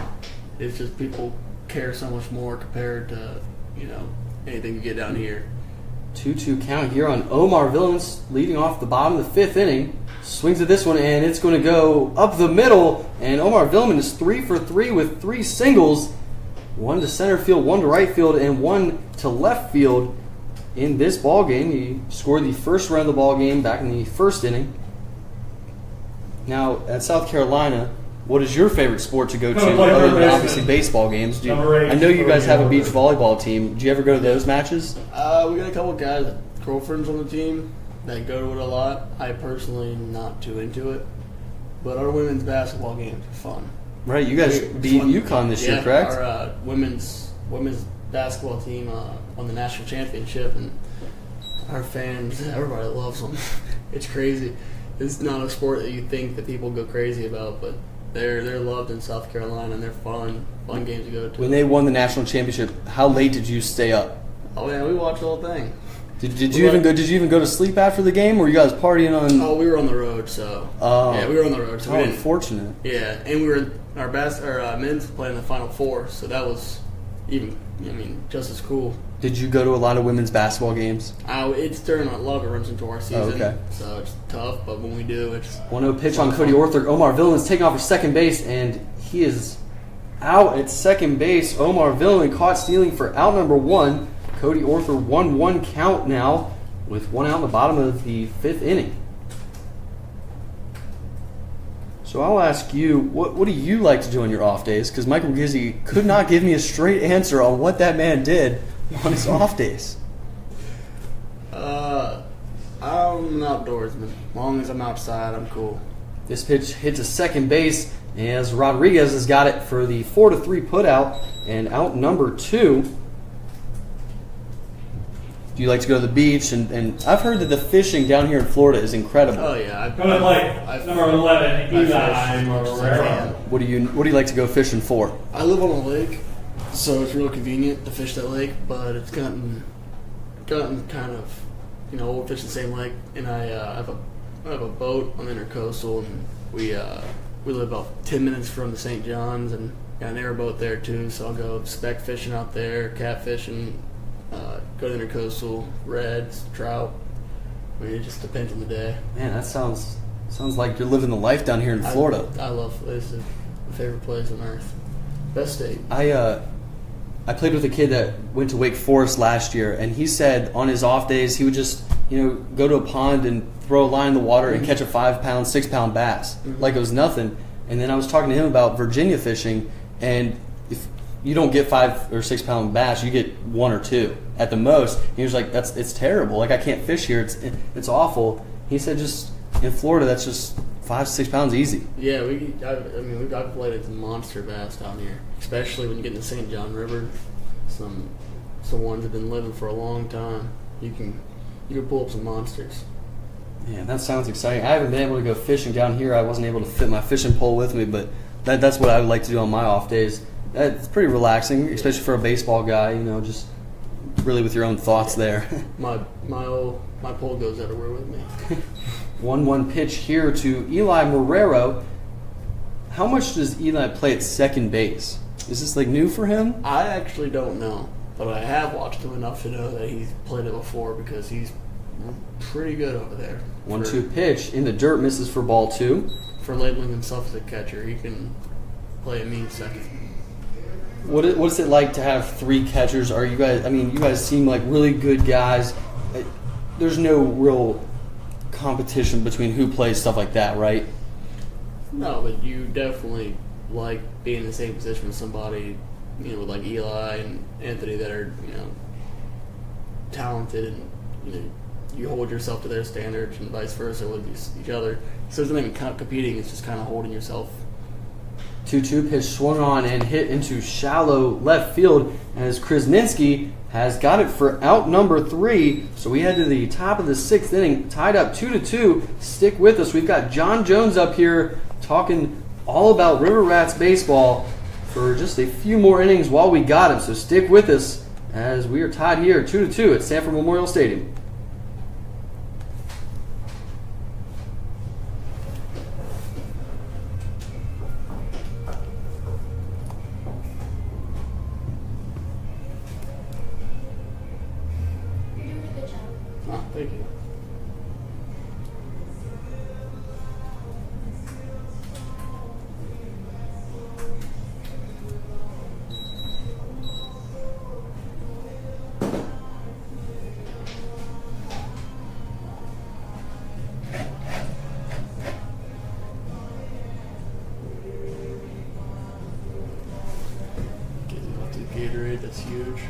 It's just people care so much more compared to anything you get down here. 2-2 count here on Omar Villans, leading off the bottom of the fifth inning. Swings at this one, and it's going to go up the middle. And Omar Villman is 3 for 3 with 3 singles. 1 to center field, 1 to right field, and 1 to left field in this ball game. He scored the first run of the ball game back in the first inning. Now, at South Carolina, what is your favorite sport to go to other than obviously baseball games? I know you guys have a beach volleyball team. Do you ever go to those matches? We got a couple guys, girlfriends on the team that go to it a lot. I personally not too into it, but our women's basketball games are fun. Right, you guys beat UConn this year, correct? Our women's basketball team won the national championship, and our fans, everybody loves them. It's crazy. It's not a sport that you think that people go crazy about, but They're loved in South Carolina, and they're fun games to go to. When they won the national championship, how late did you stay up? Oh man, we watched the whole thing. Did you even go to sleep after the game, or were you guys partying on? Oh, we were on the road, so yeah, we were on the road. So how unfortunate. Yeah, and we were our men's playing the Final Four, so that was even. I mean, just as cool. Did you go to a lot of women's basketball games? It's during a lot of it runs into our season, okay. So it's tough. But when we do, it's 1-0 pitch on Cody Orther. Omar Villain's taking off for second base, and he is out at second base. Omar Villain caught stealing for out number 1. Cody Orther 1-1 count now with 1 out in the bottom of the 5th inning. So I'll ask you, what do you like to do on your off days? Because Michael Gizzi could not give me a straight answer on what that man did on his off days. I'm an outdoorsman. As long as I'm outside, I'm cool. This pitch hits a second base as Rodriguez has got it for the 4-3 putout and out number 2. Do you like to go to the beach? And I've heard that the fishing down here in Florida is incredible. Oh yeah, Go to Lake number 11, Eli Marrero. What do you like to go fishing for? I live on a lake, so it's real convenient to fish that lake. But it's gotten kind of, we'll fish the same lake, and I have a boat on the Intercoastal, and we live about 10 minutes from the St. John's, and got an airboat there too. So I'll go speck fishing out there, catfishing. Go to the Intercoastal, reds, trout. I mean, it just depends on the day. Man, that sounds like you're living the life down here in Florida. I love it. It's my favorite place on earth. Best state. I played with a kid that went to Wake Forest last year, and he said on his off days he would just go to a pond and throw a line in the water and catch a 5-pound, 6-pound bass like it was nothing. And then I was talking to him about Virginia fishing, and if you don't get 5 or 6 pound bass, you get 1 or 2 at the most. He was like, it's terrible. Like, I can't fish here. It's awful. He said just in Florida, that's just 5 to 6 pounds easy. Yeah, I've played some monster bass down here, especially when you get in the St. John River. Some ones that have been living for a long time. You can pull up some monsters. Yeah, that sounds exciting. I haven't been able to go fishing down here. I wasn't able to fit my fishing pole with me, but that's what I would like to do on my off days. It's pretty relaxing, especially for a baseball guy, just really with your own thoughts there. My pole goes everywhere with me. 1-1 pitch here to Eli Marrero. How much does Eli play at second base? Is this new for him? I actually don't know, but I have watched him enough to know that he's played it before because he's pretty good over there. 1-2 pitch in the dirt, misses for ball 2. For labeling himself as a catcher, he can play a mean second. What's it like to have 3 catchers? Are you guys? You guys seem like really good guys. There's no real competition between who plays stuff like that, right? No, but you definitely like being in the same position with somebody, with like Eli and Anthony that are, talented, and you hold yourself to their standards, and vice versa with each other. So it's not even competing; it's just kind of holding yourself. 2-2 pitch swung on and hit into shallow left field as Krasminski has got it for out number 3. So we head to the top of the 6th inning, tied up 2-2. Stick with us. We've got John Jones up here talking all about River Rats baseball for just a few more innings while we got him. So stick with us as we are tied here 2-2 at Sanford Memorial Stadium. Thank you. Getting off to the Gatorade, that's huge.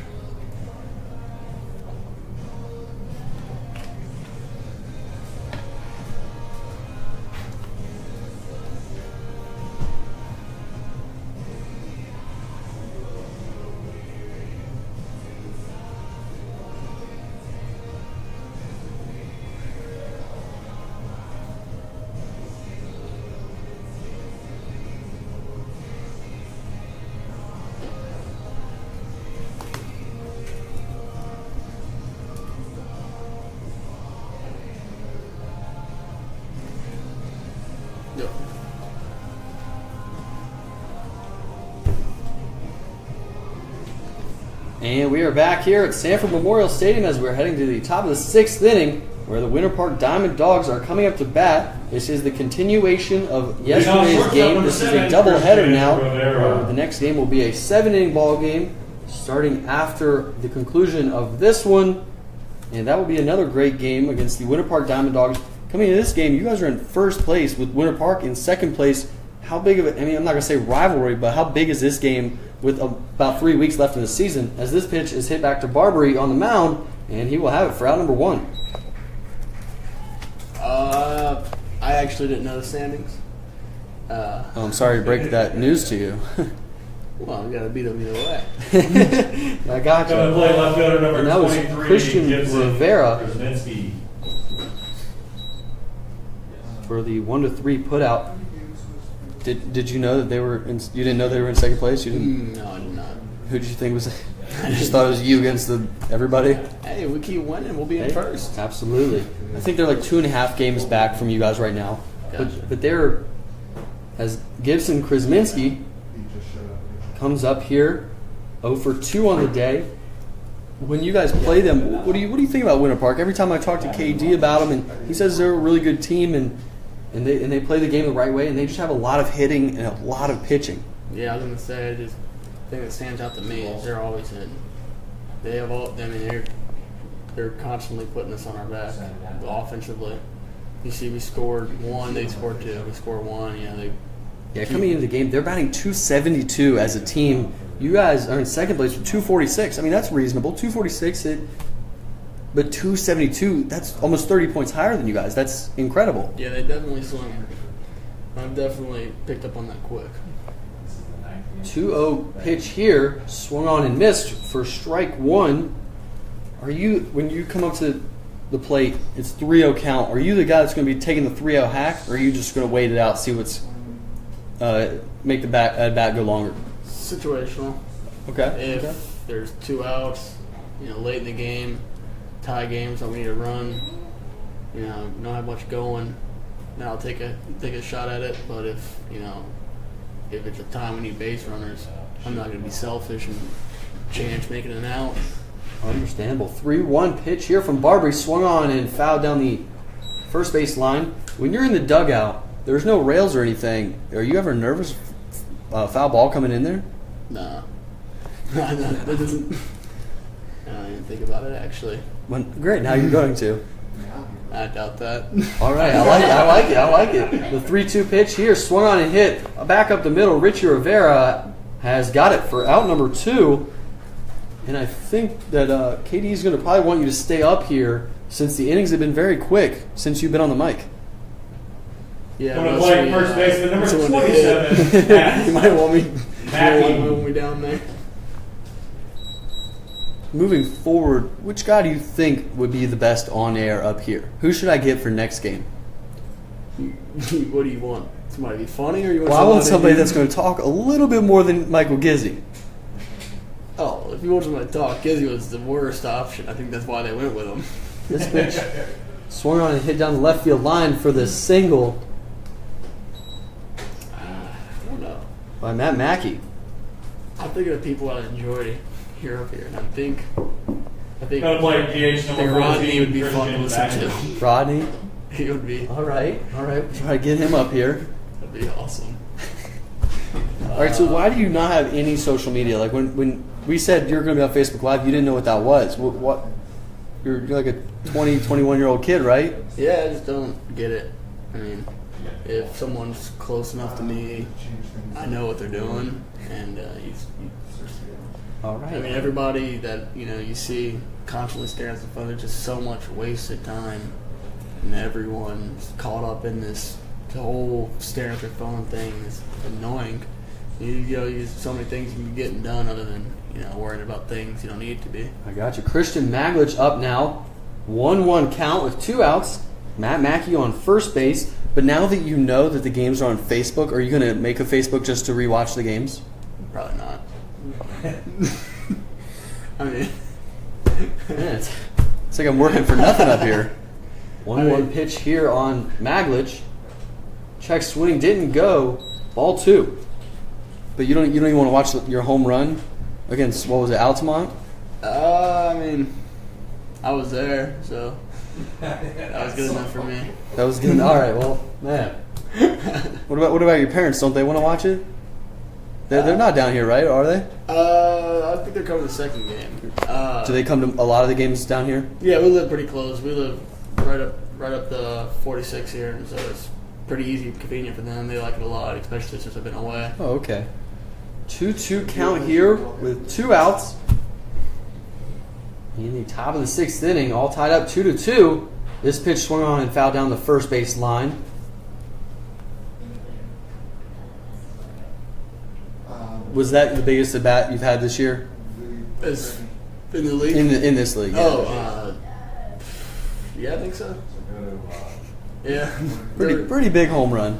And we are back here at Sanford Memorial Stadium as we're heading to the top of the 6th inning where the Winter Park Diamond Dogs are coming up to bat. This is the continuation of yesterday's game. This is a doubleheader now. The next game will be a 7-inning ball game starting after the conclusion of this one. And that will be another great game against the Winter Park Diamond Dogs. Coming into this game, you guys are in first place with Winter Park in second place. How big of it, I mean, I'm not going to say rivalry, but how big is this game with about 3 weeks left in the season as this pitch is hit back to Barbary on the mound, and he will have it for out number 1. I actually didn't know the standings. I'm sorry to break that news to you. Well, we got to beat them either way. I got you. Going to play left fielder number And that was 23, Christian Gibson Rivera Krasinski. for the 1-3 put out. Did you know that they were in, you didn't know they were in second place? You didn't? No, I did not. Who did you think was? You just thought it was you against everybody? Hey, we keep winning. We'll be in first. Absolutely. I think they're like 2.5 games back from you guys right now. Gotcha. But they're, as Gibson Krasinski comes up here, 0 for 2 on the day. When you guys play them, what do you think about Winter Park? Every time I talk to KD about them, and he says they're a really good team, and they play the game the right way, and they just have a lot of hitting and a lot of pitching. Yeah, I was gonna say, the thing that stands out to me is they're always hitting. They have all. I mean, they're constantly putting us on our back offensively. You see, we scored 1, they scored 2. We scored 1. You know, Yeah, coming into the game, they're batting .272 as a team. You guys are in second place with .246. I mean, that's reasonable. .246 hit, but .272, that's almost 30 points higher than you guys. That's incredible. Yeah, they definitely swing. I've definitely picked up on that quick. 2-0 pitch here, swung on and missed for strike 1. Are you, when you come up to the plate, it's 3-0 count. Are you the guy that's going to be taking the 3-0 hack, or are you just going to wait it out, see what's make the bat go longer? Situational. Okay. If there's 2 outs, late in the game, tie game, so we need to run, don't have much going, then I'll take a shot at it. But if it's a time we need base runners, I'm not going to be selfish and chance making an out. Understandable. 3-1 pitch here from Barbary, swung on and fouled down the first base line. When you're in the dugout, there's no rails or anything. Are you ever nervous? Foul ball coming in there? Nah. That doesn't. I don't even think about it actually. Great. Now you're going to. I doubt that. All right. I like it. The 3-2 pitch here, swung on and hit. Back up the middle. Richie Rivera has got it for out number 2. And I think that KD is going to probably want you to stay up here since the innings have been very quick since you've been on the mic. Yeah, Going to play first baseman number 27. You might want me move me down there. Moving forward, which guy do you think would be the best on air up here? Who should I get for next game? What do you want? Somebody to be funny, or you want? Well, I want somebody that's going to talk a little bit more than Michael Gizzy. Oh, if you want somebody to talk, Gizzy was the worst option. I think that's why they went with him. This pitch swung on and hit down the left field line for the single I don't know. by Matt Mackey. I'm thinking of people I enjoy here up here, and I think Going to play DH number 14. Rodney would be fun to Christian listen to. Rodney. He would be. All right. We'll try to get him up here. That'd be awesome. All right, so why do you not have any social media? Like when we said you're going to be on Facebook Live, you didn't know what that was. What? You're like a 20, 21-year-old kid, right? Yeah, I just don't get it. I mean, if someone's close enough to me, I know what they're doing, and All right. I mean, everybody that you see constantly staring at the phone. There's just so much wasted time, and everyone's caught up in this whole staring at their phone thing. It's annoying. You so many things you can be getting done other than worrying about things you don't need to be. I got you. Christian Maglich up now. 1-1 count with 2 outs. Matt Mackey on first base. But now that you know that the games are on Facebook, are you going to make a Facebook just to rewatch the games? Probably not. I mean, Man, it's like I'm working for nothing up here. 1-1 pitch here on Maglich. Check swing didn't go. Ball 2. But you don't even want to watch your home run against, what was it, Altamont? I mean, I was there, so that was good enough for me. That was good. All right, well, man. What about your parents? Don't they want to watch it? They're not down here, right? Are they? I think they're coming to the second game. Do they come to a lot of the games down here? Yeah, we live pretty close. We live right up the 46 here, and so it's pretty easy and convenient for them. They like it a lot, especially since I've been away. Oh, okay. 2-2 count here with 2 outs. In the top of the 6th inning, all tied up 2-2. This pitch swung on and fouled down the first base line. Was that the biggest at bat you've had this year? As in the league? In this league, yeah. Oh, yeah, I think so. Yeah. Pretty big home run.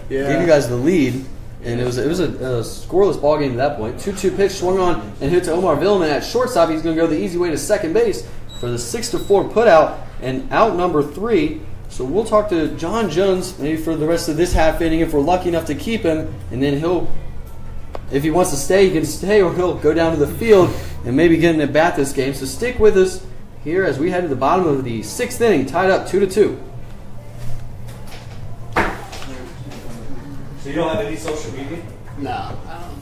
Yeah. Gave you guys the lead, and it was a scoreless ball game at that point. 2-2 pitch swung on and hit to Omar Villman at shortstop. He's going to go the easy way to second base for the 6-4 putout and out number 3. So we'll talk to John Jones maybe for the rest of this half inning if we're lucky enough to keep him, and then he'll, if he wants to stay, he can stay, or he'll go down to the field and maybe get an at bat this game. So stick with us here as we head to the bottom of the 6th inning, tied up 2-2. So you don't have any social media? No, I don't.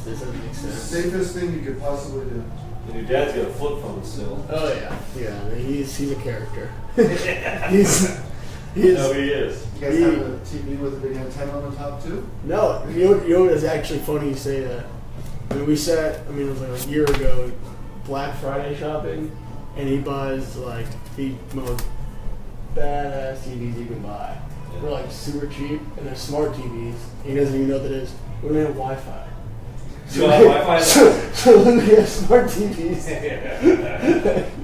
This doesn't make sense. Safest thing you could possibly do. And your dad's got a flip phone still. Oh yeah, yeah. I mean, he's a character. No, he is. You guys have a TV with a big antenna on the top too? No, you know it's actually funny you say that. When we sat, it was like a year ago, Black Friday shopping, and he buys like the most badass TVs you can buy. They're like super cheap, and they're smart TVs. He doesn't even know what that is. We don't have Wi-Fi. You don't have Wi-Fi? So when we have smart TVs,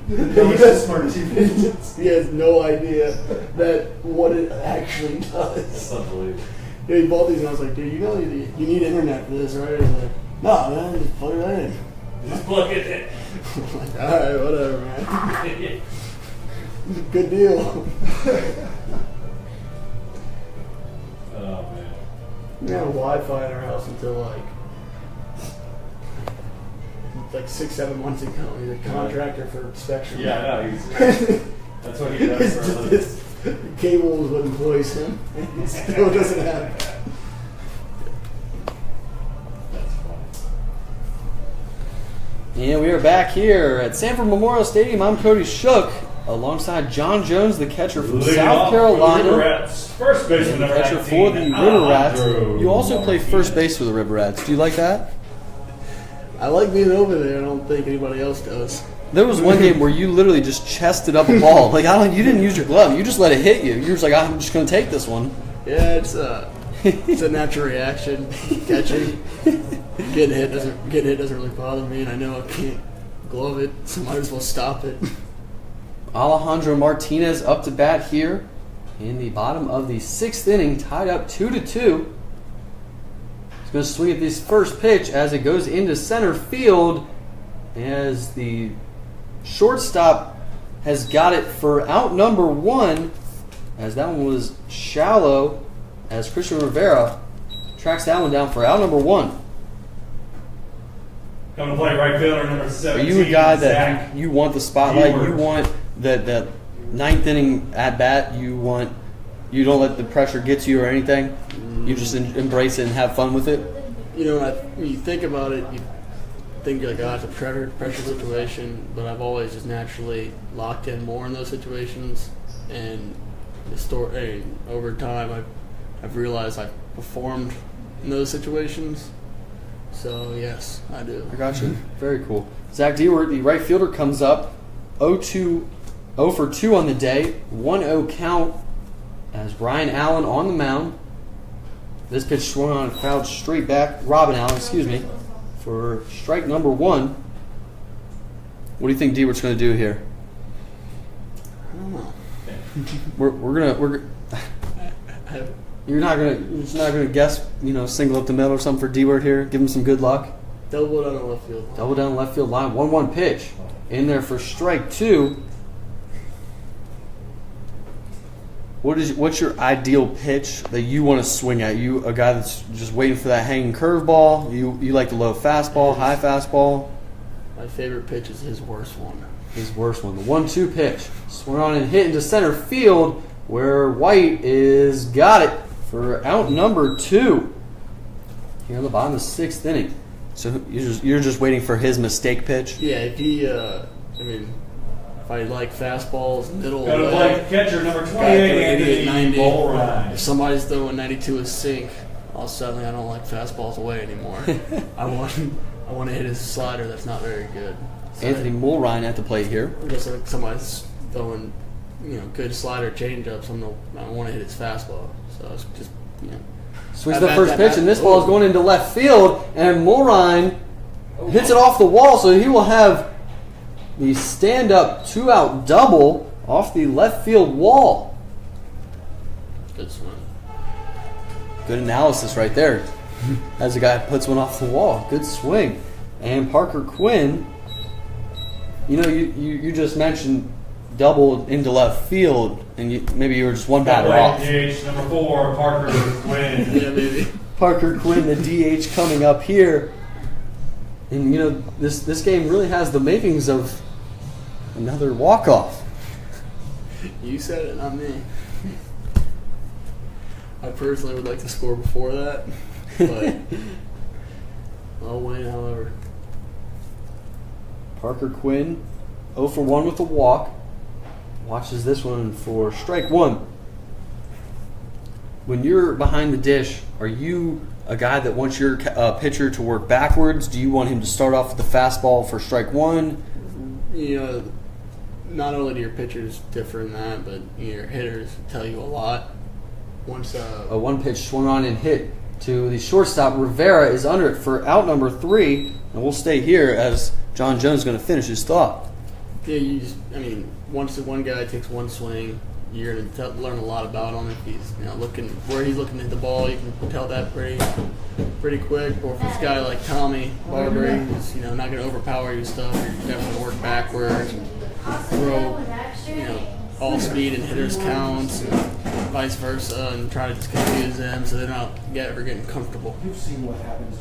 No, it's a smart TV. he has no idea that what it actually does. That's unbelievable. Yeah, he bought these, and I was like, dude, you know you need internet for this, right? He's like, no, man, just plug it in. Just plug it in. I'm like, all right, whatever, man. Good deal. Oh, man. We didn't have Wi-Fi in our house until like 6-7 months ago. He's a contractor for Spectrum. Yeah, I know. That's what he does for a living. His cable is what employs him. He still doesn't have it. That's funny. And we are back here at Sanford Memorial Stadium. I'm Cody Shook, alongside John Jones, the catcher from Leading South off for the River Carolina. Rats. First baseman The number catcher 19, for the River Rats. Andrew You also play Martinez. first base for the River Rats. Do you like that? I like being over there. I don't think anybody else does. There was one game where you literally just chested up a ball. Like you didn't use your glove. You just let it hit you. You were just like, I'm just going to take this one. Yeah, it's a natural reaction. Catching, getting hit doesn't really bother me, and I know I can't glove it, so might as well stop it. Alejandro Martinez up to bat here in the bottom of the 6th inning, tied up 2-2. He's going to swing at this first pitch as it goes into center field, as the shortstop has got it for out number 1, as that one was shallow, as Christian Rivera tracks that one down for out number 1. Coming to play right fielder number Are 17. you a guy that Zach you want the spotlight? Ewert. You want that 9th inning at bat? You don't let the pressure get to you or anything? You just embrace it and have fun with it? You know, when you think about it, you think you're like, oh, it's a pressure situation, but I've always just naturally locked in more in those situations, and over time I've realized I've performed in those situations. So yes, I do. I got you. Very cool. Zach Dewart, the right fielder, comes up 0 for 2 on the day, 1-0 count as Ryan Allen on the mound. This pitch swung on and fouled straight back. Robin Allen, for strike number 1. What do you think Dewart's going to do here? I don't know. You're just not gonna guess, single up the middle or something for Dewart here. Give him some good luck. Double down the left field line. Double down left field line. 1-1 pitch in there for strike 2. What's your ideal pitch that you want to swing at? You a guy that's just waiting for that hanging curveball? You like the low fastball, high fastball? My favorite pitch is his worst one. His worst one, the 1-2 pitch. Swung on and hit into center field, where White is got it for out number 2. Here on the bottom of the 6th inning. So you're just waiting for his mistake pitch? Yeah, if he, if I like fastballs, middle Got to play catcher number 28, Anthony Bullrine. If somebody's throwing 92 a sink, all of a sudden I don't like fastballs away anymore. I want to hit his slider that's not very good. So Anthony Bullrine at the plate here. Just like somebody's throwing, good slider changeups, I want to hit his fastball. So it's just, Swings the first pitch, and this ball is going into left field, and Mulrine hits it off the wall, so he will have the stand-up 2-out double off the left field wall. Good swing. Good analysis right there. As a guy puts one off the wall. Good swing. And Parker Quinn, you just mentioned double into left field, and maybe you were just one batter off. DH number 4, Parker Quinn. Yeah, maybe. Parker Quinn, the DH, coming up here. And, this game really has the makings of another walk-off. You said it, not me. I personally would like to score before that, but I'll win, however. Parker Quinn, 0 for 1 with a walk. Watches this one for strike 1. When you're behind the dish, are you a guy that wants your pitcher to work backwards? Do you want him to start off with the fastball for strike 1? Not only do your pitchers differ in that, but your hitters tell you a lot. Once a 1-pitch swung on and hit to the shortstop. Rivera is under it for out number 3, and we'll stay here as John Jones is going to finish his thought. Yeah, once the one guy takes one swing, you're going to learn a lot about him. If he's looking where he's looking at the ball, you can tell that pretty quick. Or if this guy like Tommy Barber, who's not going to overpower you stuff, you're definitely work backwards, throw all speed and hitters counts, and vice versa, and try to just confuse them so they're not ever getting comfortable.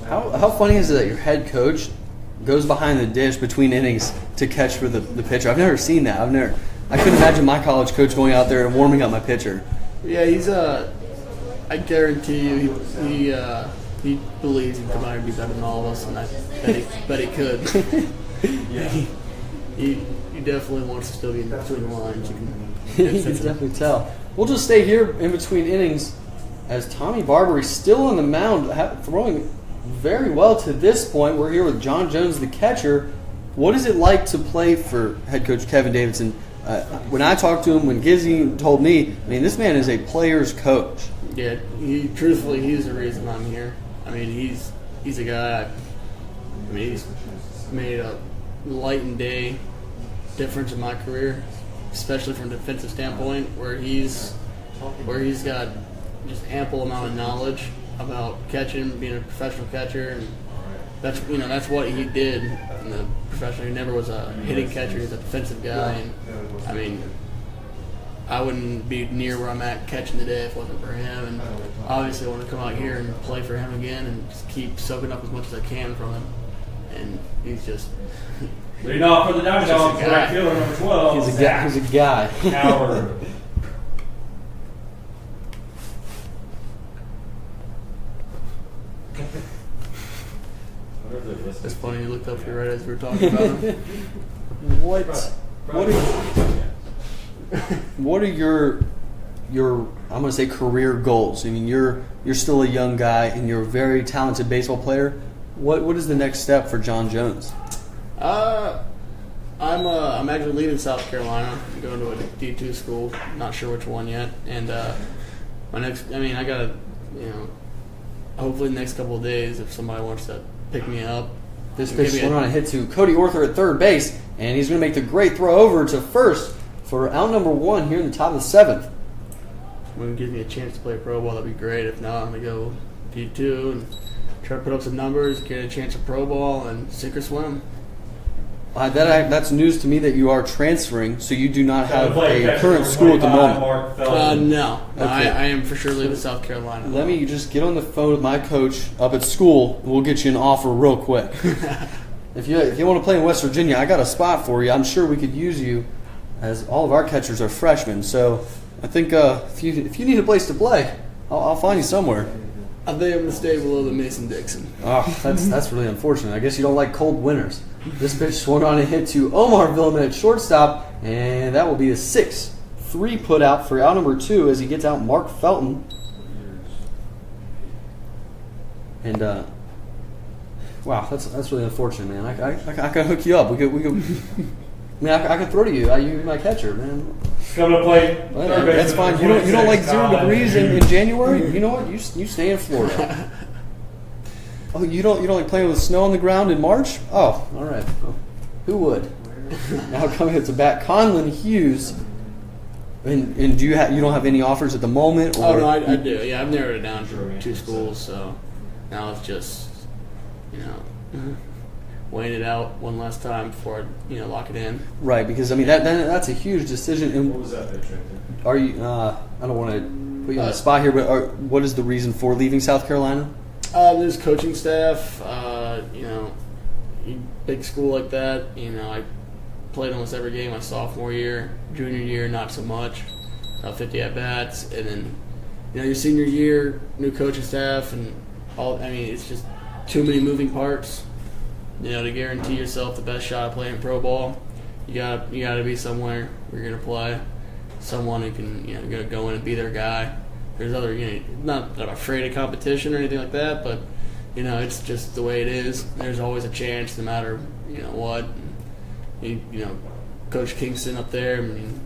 How funny is it that your head coach goes behind the dish between innings to catch for the pitcher? I've never seen that. I couldn't imagine my college coach going out there and warming up my pitcher. Yeah, he's I guarantee you he believes he can come out and be better than all of us, and I bet he could. Yeah. He definitely wants to still be in between the lines. You can definitely tell. We'll just stay here in between innings as Tommy Barber is still on the mound, throwing very well to this point. We're here with John Jones, the catcher. What is it like to play for head coach Kevin Davidson? When I talked to him, when Gizzy told me, this man is a player's coach. Yeah, truthfully, he's the reason I'm here. He's a guy. He's made a light and day difference in my career, especially from a defensive standpoint, where he's got just ample amount of knowledge about catching, being a professional catcher, and that's what he did in the professional. He never was a hitting catcher; he was a defensive guy, and I wouldn't be near where I'm at catching today if it wasn't for him. And obviously, I want to come out here and play for him again, and just keep soaking up as much as I can from him. And he's just. Leading off for the Dawgs, right fielder number 12. He's a guy. Howard. It's funny you looked up here right as we were talking about him. What are your I'm going to say career goals? You're still a young guy and you're a very talented baseball player. What is the next step for John Jones? I'm actually leaving South Carolina. I'm going to a D2 school. Not sure which one yet. And my next, I gotta, hopefully the next couple of days, if somebody wants to pick me up. This pitch swung on a hit to Cody Orther at third base, and he's going to make the great throw over to first for out number 1 here in the top of the 7th. When it gives me a chance to play pro ball, that'd be great. If not, I'm going to go D2 and try to put up some numbers, get a chance at pro ball, and sink or swim. That's news to me that you are transferring, so you do not have a current school at the moment. No. Okay. I am for sure leaving South Carolina. Let me just get on the phone with my coach up at school, and we'll get you an offer real quick. if you want to play in West Virginia, I got a spot for you. I'm sure we could use you, as all of our catchers are freshmen. So I think if you need a place to play, I'll find you somewhere. I think I'm going to stay below the Mason-Dixon. Oh, that's really unfortunate. I guess you don't like cold winters. This pitch swung on a hit to Omar Villman at shortstop, and that will be a 6-3 put out for out number 2 as he gets out Mark Felton. And wow, that's really unfortunate, man. I can hook you up. We could. I can throw to you. You're my catcher, man. Coming to play. Well, that's fine. You don't like 0 degrees in January? You know what? You stay in Florida. Oh, you don't like playing with snow on the ground in March? Oh, all right. Oh, who would? Now coming up to bat, Conlon Hughes. And do you don't have any offers at the moment? Or? Oh no, I do. Yeah, I've narrowed it down to 2 schools, so now it's just weighing it out one last time before I lock it in. Right, because I mean that's a huge decision. And What was that pitch right there? are you? I don't want to put you on the spot here, but what is the reason for leaving South Carolina? There's coaching staff. Big school like that. I played almost every game my sophomore year, junior year, not so much. 50 at bats, and then your senior year, new coaching staff, and all. I mean, it's just too many moving parts. To guarantee yourself the best shot of playing pro ball, you gotta be somewhere where you're gonna play. Someone who can gonna go in and be their guy. There's other not that I'm afraid of competition or anything like that, but it's just the way it is. There's always a chance, no matter what. Coach Kingston up there. I mean,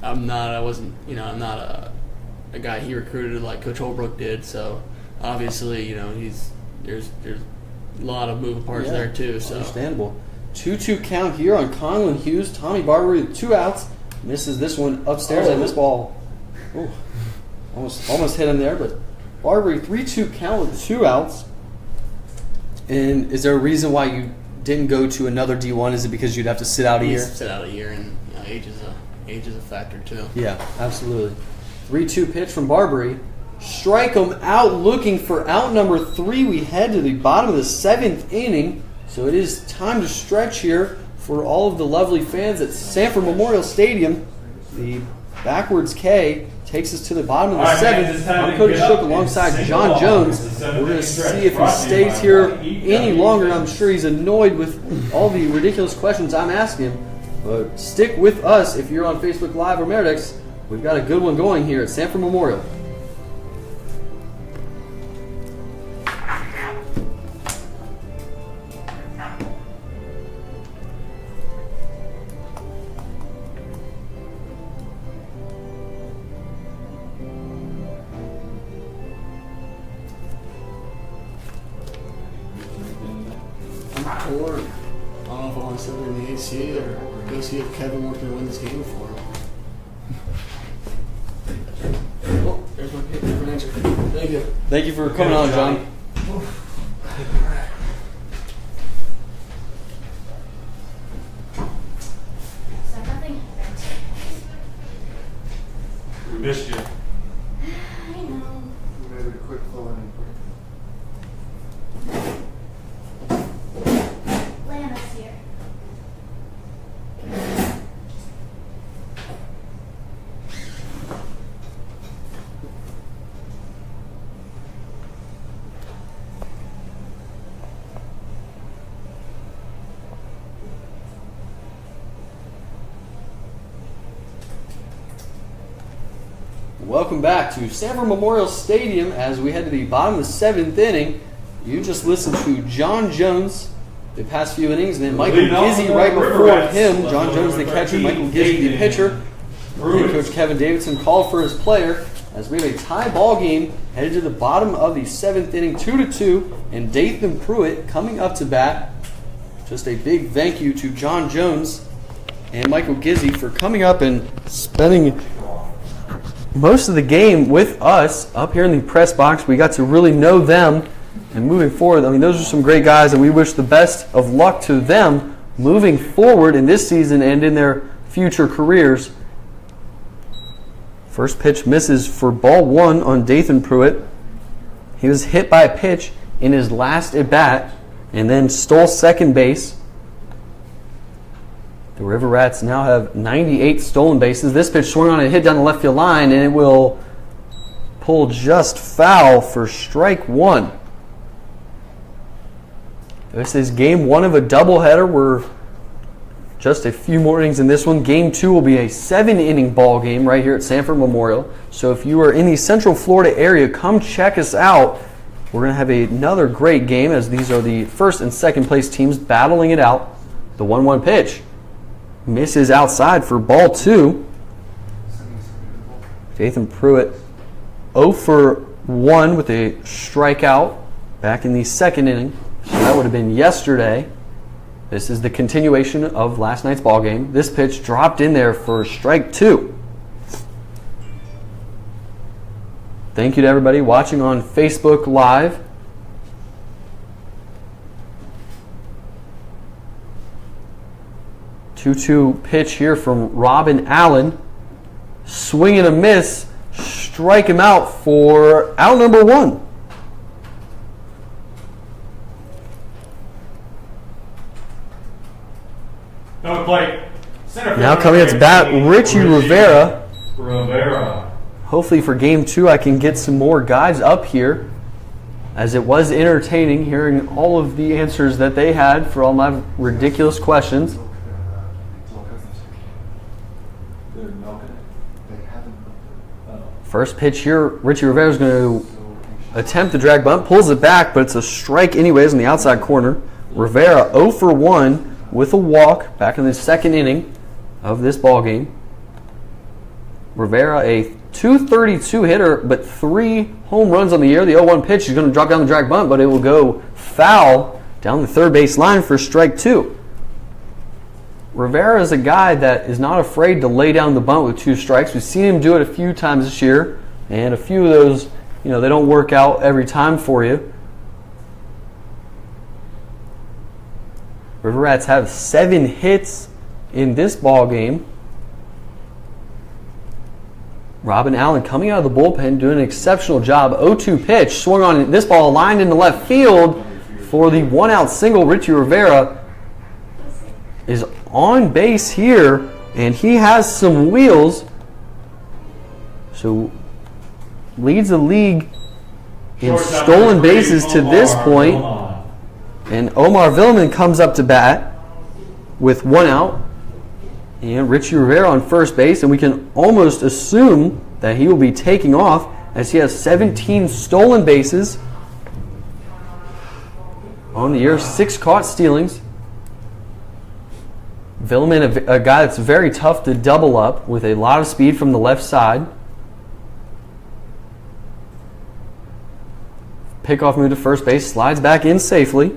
I'm not a guy he recruited like Coach Holbrook did. So obviously, there's a lot of moving parts there too. So understandable. 2-2 count here on Conlon Hughes. Tommy Barber with 2 outs. Misses this one upstairs. And this ball, almost hit him there. But Barber 3-2 count with 2 outs. And is there a reason why you didn't go to another D1? Is it because you'd have to sit out a year? Sit out a year, and age is a factor too. Yeah, absolutely. 3-2 pitch from Barbary. Strike him out, looking for out number 3. We head to the bottom of the 7th inning, so it is time to stretch here for all of the lovely fans at Sanford Memorial Stadium. The backwards K takes us to the bottom of the 7th. I'm Cody Shook alongside John Jones. We're going to see if he stays here any longer. I'm sure he's annoyed with all the ridiculous questions I'm asking him. But stick with us if you're on Facebook Live or Meritex. We've got a good one going here at Sanford Memorial. I don't know if I want to sit in the AC or go see if Kevin wants to win this game for him. Oh, there's my answer. Thank you. Thank you for coming on, John. We missed you. We made it a quick flow in. Lana's here. Welcome back to Sanford Memorial Stadium as we head to the bottom of the 7th inning. You just listened to John Jones the past few innings, and then Michael Gizzy right before him. John Jones the catcher, Michael Gizzy the pitcher. And Coach Kevin Davidson called for his player as we have a tie ball game headed to the bottom of the 7th inning, 2-2, and Dathan Pruitt coming up to bat. Just a big thank you to John Jones and Michael Gizzy for coming up and spending most of the game with us up here in the press box. We got to really know them, and moving forward, I mean, those are some great guys, and we wish the best of luck to them moving forward in this season and in their future careers. First pitch misses for ball 1 on Dathan Pruitt. He was hit by a pitch in his last at bat and then stole second base. The River Rats now have 98 stolen bases. This pitch swung on and hit down the left field line, and it will pull just foul for strike one. This is game one of a doubleheader. We're just a few more innings in this one. Game two will be a 7-inning ball game right here at Sanford Memorial. So if you are in the Central Florida area, come check us out. We're going to have another great game as these are the first and second place teams battling it out. The 1-1 pitch misses outside for ball two. Jathan Pruitt 0 for 1 with a strikeout back in the second inning. So that would have been yesterday. This is the continuation of last night's ball game. This pitch dropped in there for strike two. Thank you to everybody watching on Facebook Live. Two-two pitch here from Robin Allen. Swing and a miss. Strike him out for out number one. No play. Center Now fielder, coming at bat, Richie Rivera. Rivera. Hopefully for game two I can get some more guys up here, as it was entertaining hearing all of the answers that they had for all my ridiculous questions. First pitch here, Richie Rivera is going to attempt the drag bunt, pulls it back, but it's a strike anyways in the outside corner. Rivera 0 for 1 with a walk back in the second inning of this ball game. Rivera, a .232 hitter, but 3 home runs on the year. The 0-1 pitch is going to drop down the drag bunt, but it will go foul down the third base line for strike two. Rivera is a guy that is not afraid to lay down the bunt with 2 strikes. We've seen him do it a few times this year, and a few of those, they don't work out every time for you. River Rats have 7 hits in this ball game. Robin Allen coming out of the bullpen doing an exceptional job. 0-2 pitch swung on this ball, lined into left field for the 1-out single. Richie Rivera is on base here, and he has some wheels, so leads the league in stolen bases to this point. And Omar Villman comes up to bat with 1 out, and Richie Rivera on first base, and we can almost assume that he will be taking off as he has 17 stolen bases on the year, 6 caught stealings. Villman, a guy that's very tough to double up with a lot of speed from the left side. Pickoff move to first base, slides back in safely.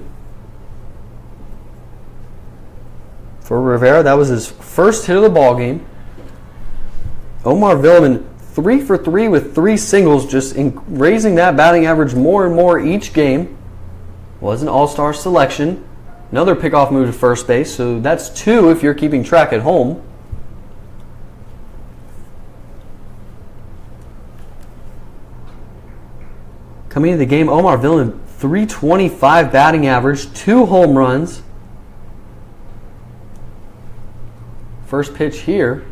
For Rivera, that was his first hit of the ball game. Omar Villman, 3 for 3 with 3 singles, just raising that batting average more and more each game. Was an all-star selection. Another pickoff move to first base, so that's 2 if you're keeping track at home. Coming into the game, Omar Villman, .325 batting average, 2 home runs. First pitch here.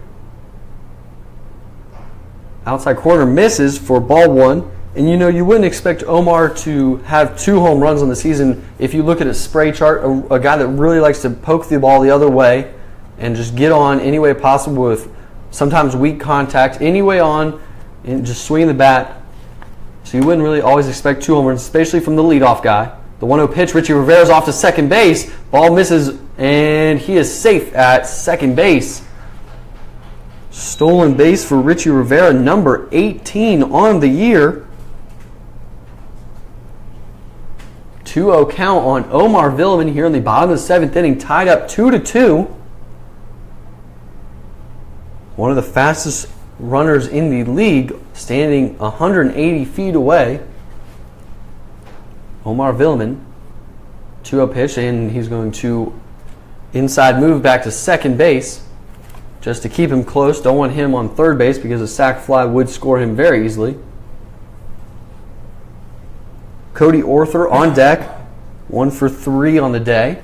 Outside corner misses for ball 1. And you wouldn't expect Omar to have 2 home runs on the season if you look at his spray chart, a guy that really likes to poke the ball the other way and just get on any way possible with sometimes weak contact, any way on, and just swing the bat. So you wouldn't really always expect 2 home runs, especially from the leadoff guy. The 1-0 pitch, Richie Rivera's off to second base. Ball misses, and he is safe at second base. Stolen base for Richie Rivera, number 18 on the year. 2-0 count on Omar Villman here in the bottom of the 7th inning, tied up 2-2. One of the fastest runners in the league, standing 180 feet away. Omar Villman, 2-0 pitch, and he's going to inside move back to second base just to keep him close. Don't want him on third base because a sac fly would score him very easily. Cody Orther on deck. 1 for 3 on the day.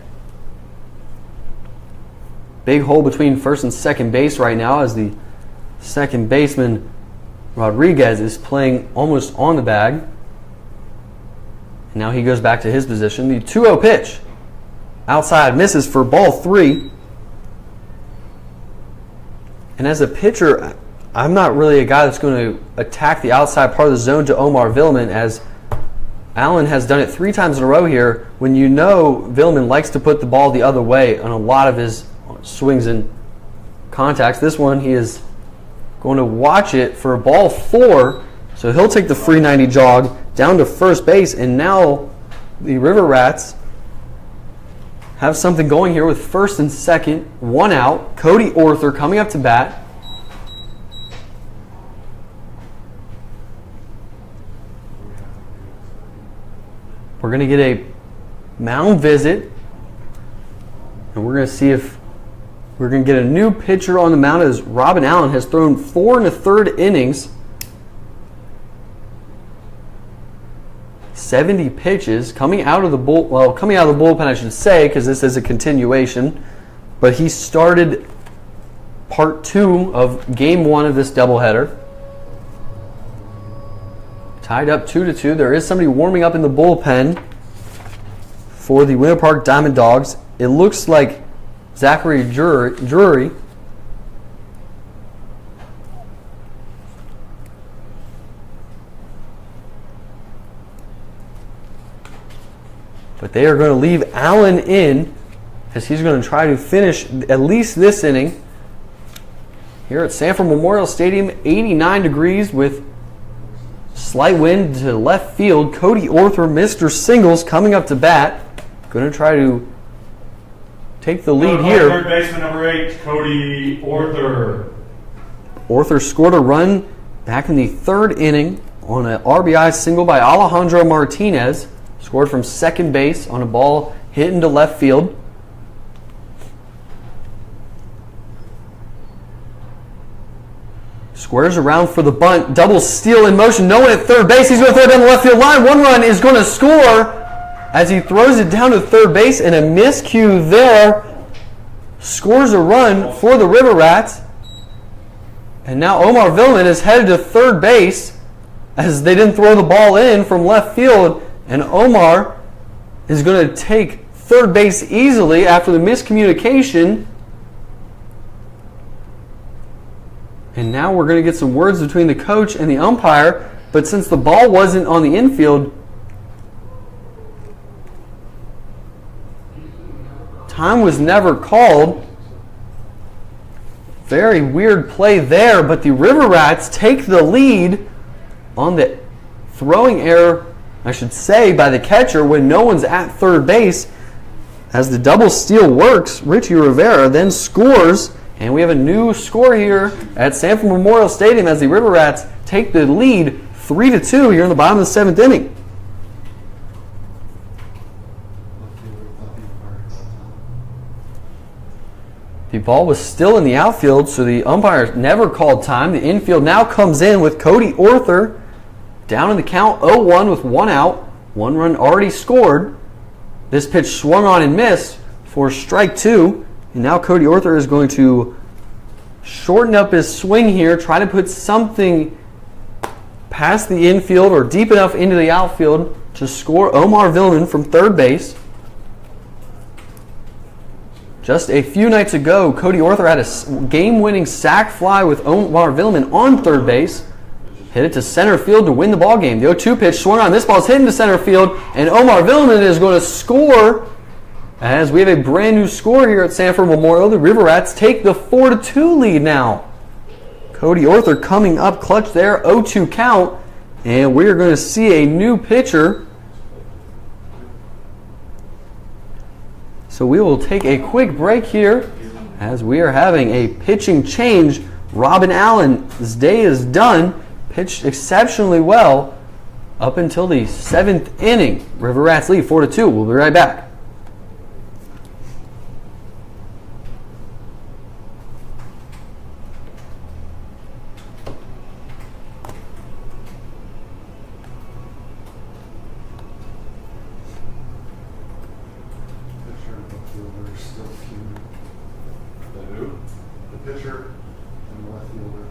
Big hole between first and second base right now as the second baseman Rodriguez is playing almost on the bag. And now he goes back to his position. The 2-0 pitch. Outside, misses for ball 3. And as a pitcher, I'm not really a guy that's going to attack the outside part of the zone to Omar Villman, as Allen has done it 3 times in a row here, when you know Villman likes to put the ball the other way on a lot of his swings and contacts. This one, he is going to watch it for ball 4, so he'll take the free 90 jog down to first base, and now the River Rats have something going here with first and second, 1 out. Cody Orther coming up to bat. We're going to get a mound visit, and we're going to see if we're going to get a new pitcher on the mound, as Robin Allen has thrown 4 1/3 innings, 70 pitches coming out of the bullpen, I should say, because this is a continuation. But he started part 2 of game 1 of this doubleheader. Tied up 2-2. There is somebody warming up in the bullpen for the Winter Park Diamond Dogs. It looks like Zachary Drury. But they are going to leave Allen in, as he's going to try to finish at least this inning. Here at Sanford Memorial Stadium, 89 degrees with slight wind to left field. Cody Orther, Mr. Singles, coming up to bat. Going to try to take the lead here. Third baseman number 8, Cody Orther. Orther scored a run back in the 3rd inning on an RBI single by Alejandro Martinez. Scored from second base on a ball hit into left field. Squares around for the bunt. Double steal in motion. No one at third base. He's going to throw it down the left field line. 1 run is going to score as he throws it down to third base, and a miscue there scores a run for the River Rats. And now Omar Villman is headed to third base as they didn't throw the ball in from left field. And Omar is going to take third base easily after the miscommunication. And now we're going to get some words between the coach and the umpire. But since the ball wasn't on the infield, time was never called. Very weird play there. But the River Rats take the lead on the throwing error, I should say, by the catcher when no one's at third base. As the double steal works, Richie Rivera then scores, and we have a new score here at Sanford Memorial Stadium as the River Rats take the lead 3-2 here in the bottom of the 7th inning. The ball was still in the outfield, so the umpire never called time. The infield now comes in with Cody Orther down in the count, 0-1 with 1 out. 1 run already scored. This pitch swung on and missed for strike 2. And now Cody Orther is going to shorten up his swing here, try to put something past the infield or deep enough into the outfield to score Omar Villman from third base. Just a few nights ago, Cody Orther had a game-winning sac fly with Omar Villman on third base. Hit it to center field to win the ball game. The 0-2 pitch swung on. This ball's hit into center field, and Omar Villman is going to score as we have a brand new score here at Sanford Memorial. The River Rats take the 4-2 lead now. Cody Orther coming up clutch there, 0-2 count, and we're going to see a new pitcher. So we will take a quick break here as we are having a pitching change. Robin Allen's day is done. Pitched exceptionally well up until the 7th inning. River Rats lead 4-2. We'll be right back. pitcher and the left fielder.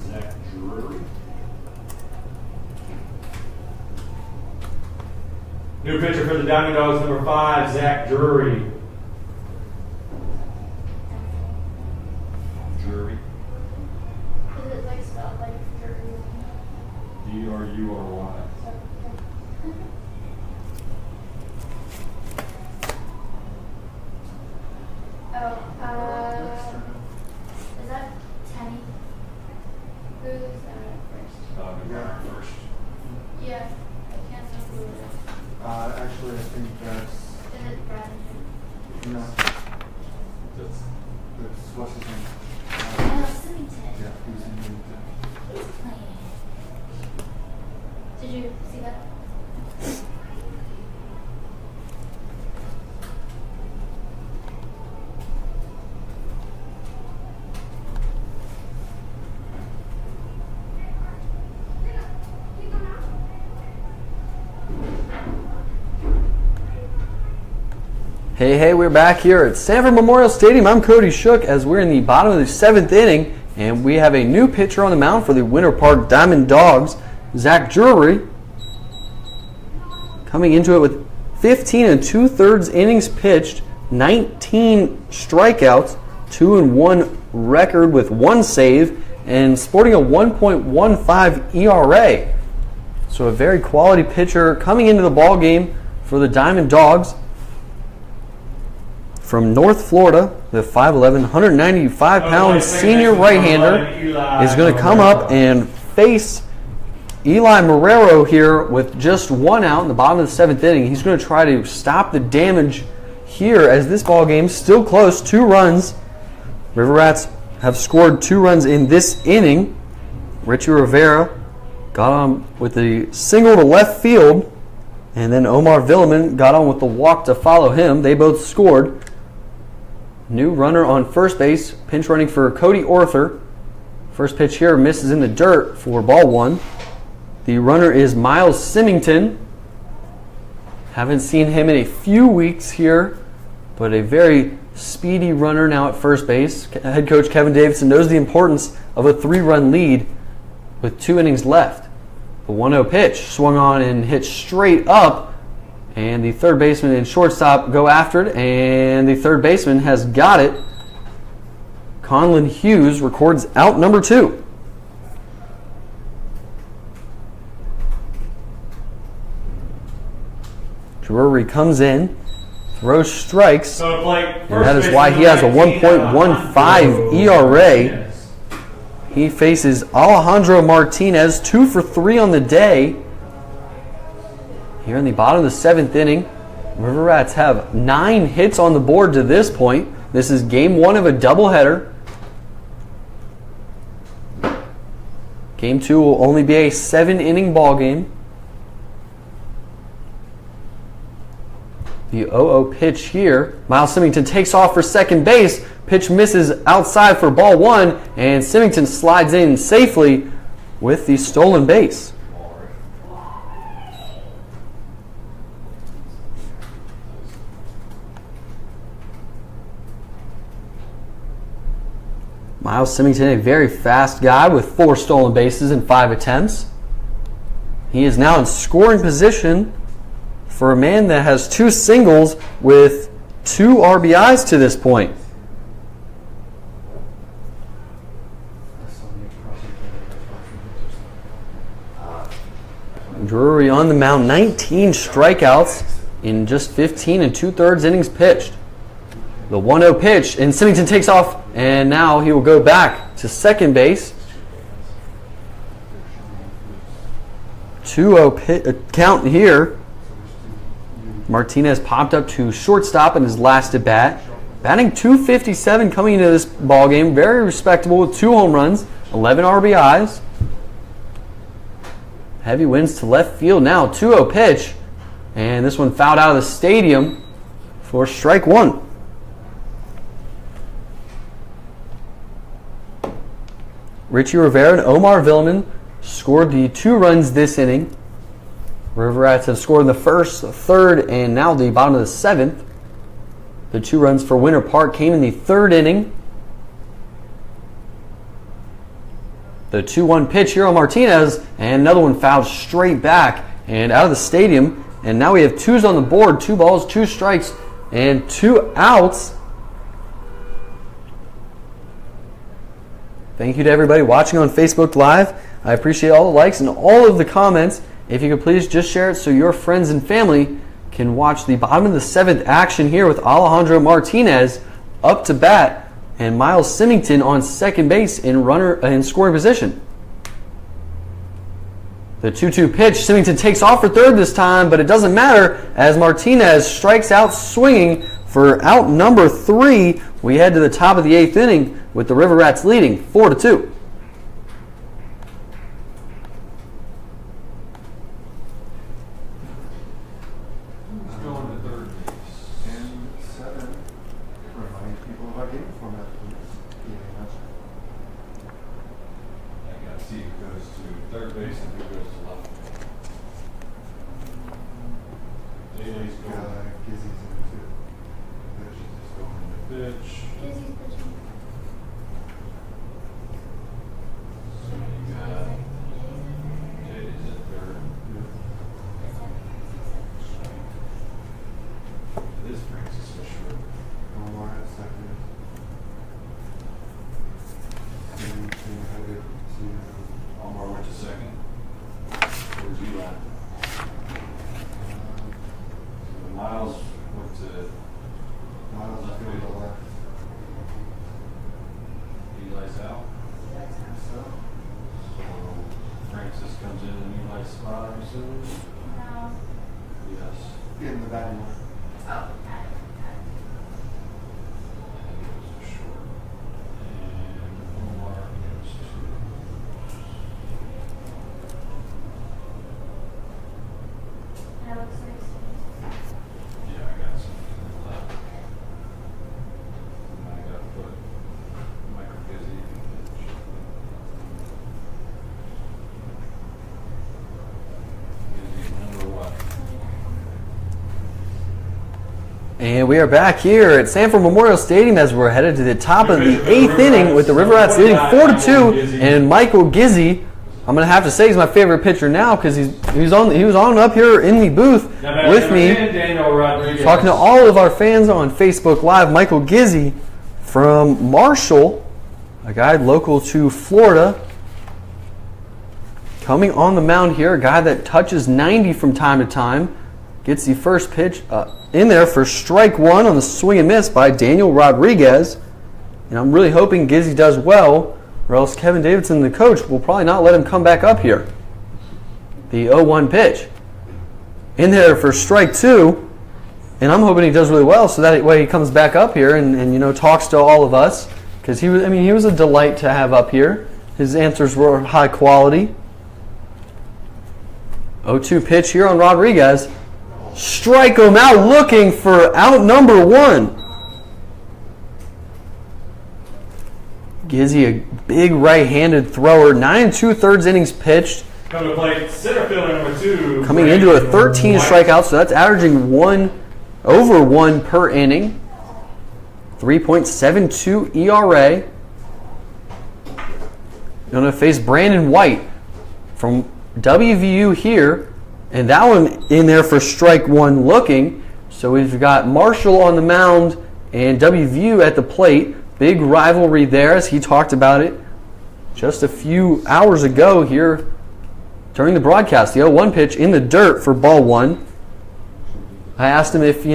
Zach Drury. New pitcher for the Diamond Dogs, number 5, Zach Drury. Drury. Is it like spelled like jury? D-R-U-R-Y. Is that Tenny? Who's first? Yeah. First. Yeah, I can't remember who it is. Actually, I think that's, Is it Brad? no, That's that's, what's his name? Oh, Symington. Yeah, he's in the, He's playing. Did you see that? Hey, we're back here at Sanford Memorial Stadium. I'm Cody Shook as we're in the bottom of the 7th inning, and we have a new pitcher on the mound for the Winter Park Diamond Dogs, Zach Drury, coming into it with 15 2/3 innings pitched, 19 strikeouts, 2-1 record with 1 save, and sporting a 1.15 ERA. So a very quality pitcher coming into the ball game for the Diamond Dogs. From North Florida, the 5'11", 195-pound senior right-hander is going to come up and face Eli Marrero here with just 1 out in the bottom of the 7th inning. He's going to try to stop the damage here as this ball game still close, 2 runs. River Rats have scored 2 runs in this inning. Richie Rivera got on with the single to left field, and then Omar Villeman got on with the walk to follow him. They both scored. New runner on first base, pinch running for Cody Orther. First pitch here misses in the dirt for ball 1. The runner is Miles Symington. Haven't seen him in a few weeks here, but a very speedy runner now at first base. Head coach Kevin Davidson knows the importance of a 3-run lead with 2 innings left. The 1-0 pitch swung on and hit straight up. And the third baseman and shortstop go after it, and the third baseman has got it. Conlon Hughes records out number 2. Drury comes in, throws strikes, and that is why he has a 1.15 ERA. He faces Alejandro Martinez, 2 for 3 on the day. Here in the bottom of the 7th inning, River Rats have 9 hits on the board to this point. This is game 1 of a doubleheader. Game 2 will only be a 7-inning ball game. The 0-0 pitch here. Miles Symington takes off for second base. Pitch misses outside for ball 1, and Symington slides in safely with the stolen base. Miles Symington, a very fast guy with 4 stolen bases in 5 attempts. He is now in scoring position for a man that has 2 singles with 2 RBIs to this point. Drury on the mound, 19 strikeouts in just 15 2/3 innings pitched. The 1-0 pitch, and Symington takes off, and now he will go back to second base. 2-0 count here. Martinez popped up to shortstop in his last at bat. Batting .257 coming into this ball game, very respectable with 2 home runs, 11 RBIs. Heavy winds to left field now. 2-0 pitch. And this one fouled out of the stadium for strike one. Richie Rivera and Omar Villman scored the 2 runs this inning. River Rats have scored in the first, the third, and now the bottom of the 7th. The 2 runs for Winter Park came in the 3rd inning. The 2-1 pitch here on Martinez, and another one fouled straight back and out of the stadium. And now we have 2s on the board, 2 balls, 2 strikes, and 2 outs. Thank you to everybody watching on Facebook Live. I appreciate all the likes and all of the comments. If you could please just share it so your friends and family can watch the bottom of the 7th action here with Alejandro Martinez up to bat and Miles Symington on second base in scoring position. The 2-2 pitch, Symington takes off for third this time, but it doesn't matter as Martinez strikes out swinging for out number 3. We head to the top of the 8th inning with the River Rats leading 4-2. And we are back here at Sanford Memorial Stadium as we're headed to the top of the 8th inning with the River Rats leading 4-2. And Michael Gizzi, I'm going to have to say he's my favorite pitcher now because he was on up here in the booth with me, talking to all of our fans on Facebook Live. Michael Gizzi from Marshall, a guy local to Florida, coming on the mound here, a guy that touches 90 from time to time. Gets the first pitch in there for strike one on the swing and miss by Daniel Rodriguez. And I'm really hoping Gizzy does well, or else Kevin Davidson, the coach, will probably not let him come back up here. The 0-1 pitch. In there for strike two. And I'm hoping he does really well so that way he comes back up here and talks to all of us. Because he was a delight to have up here. His answers were high quality. 0-2 pitch here on Rodriguez. Strike him out, looking for out number one. Gizzy, a big right-handed thrower. 9 2/3 innings pitched. Coming to play center fielder number 2. Coming into a 13 strikeouts, so that's averaging over one per inning. 3.72 ERA. Going to face Brandon White from WVU here. And that one in there for strike one looking. So we've got Marshall on the mound and WVU at the plate. Big rivalry there as he talked about it just a few hours ago here during the broadcast. The 0-1 pitch in the dirt for ball one. I asked him if, he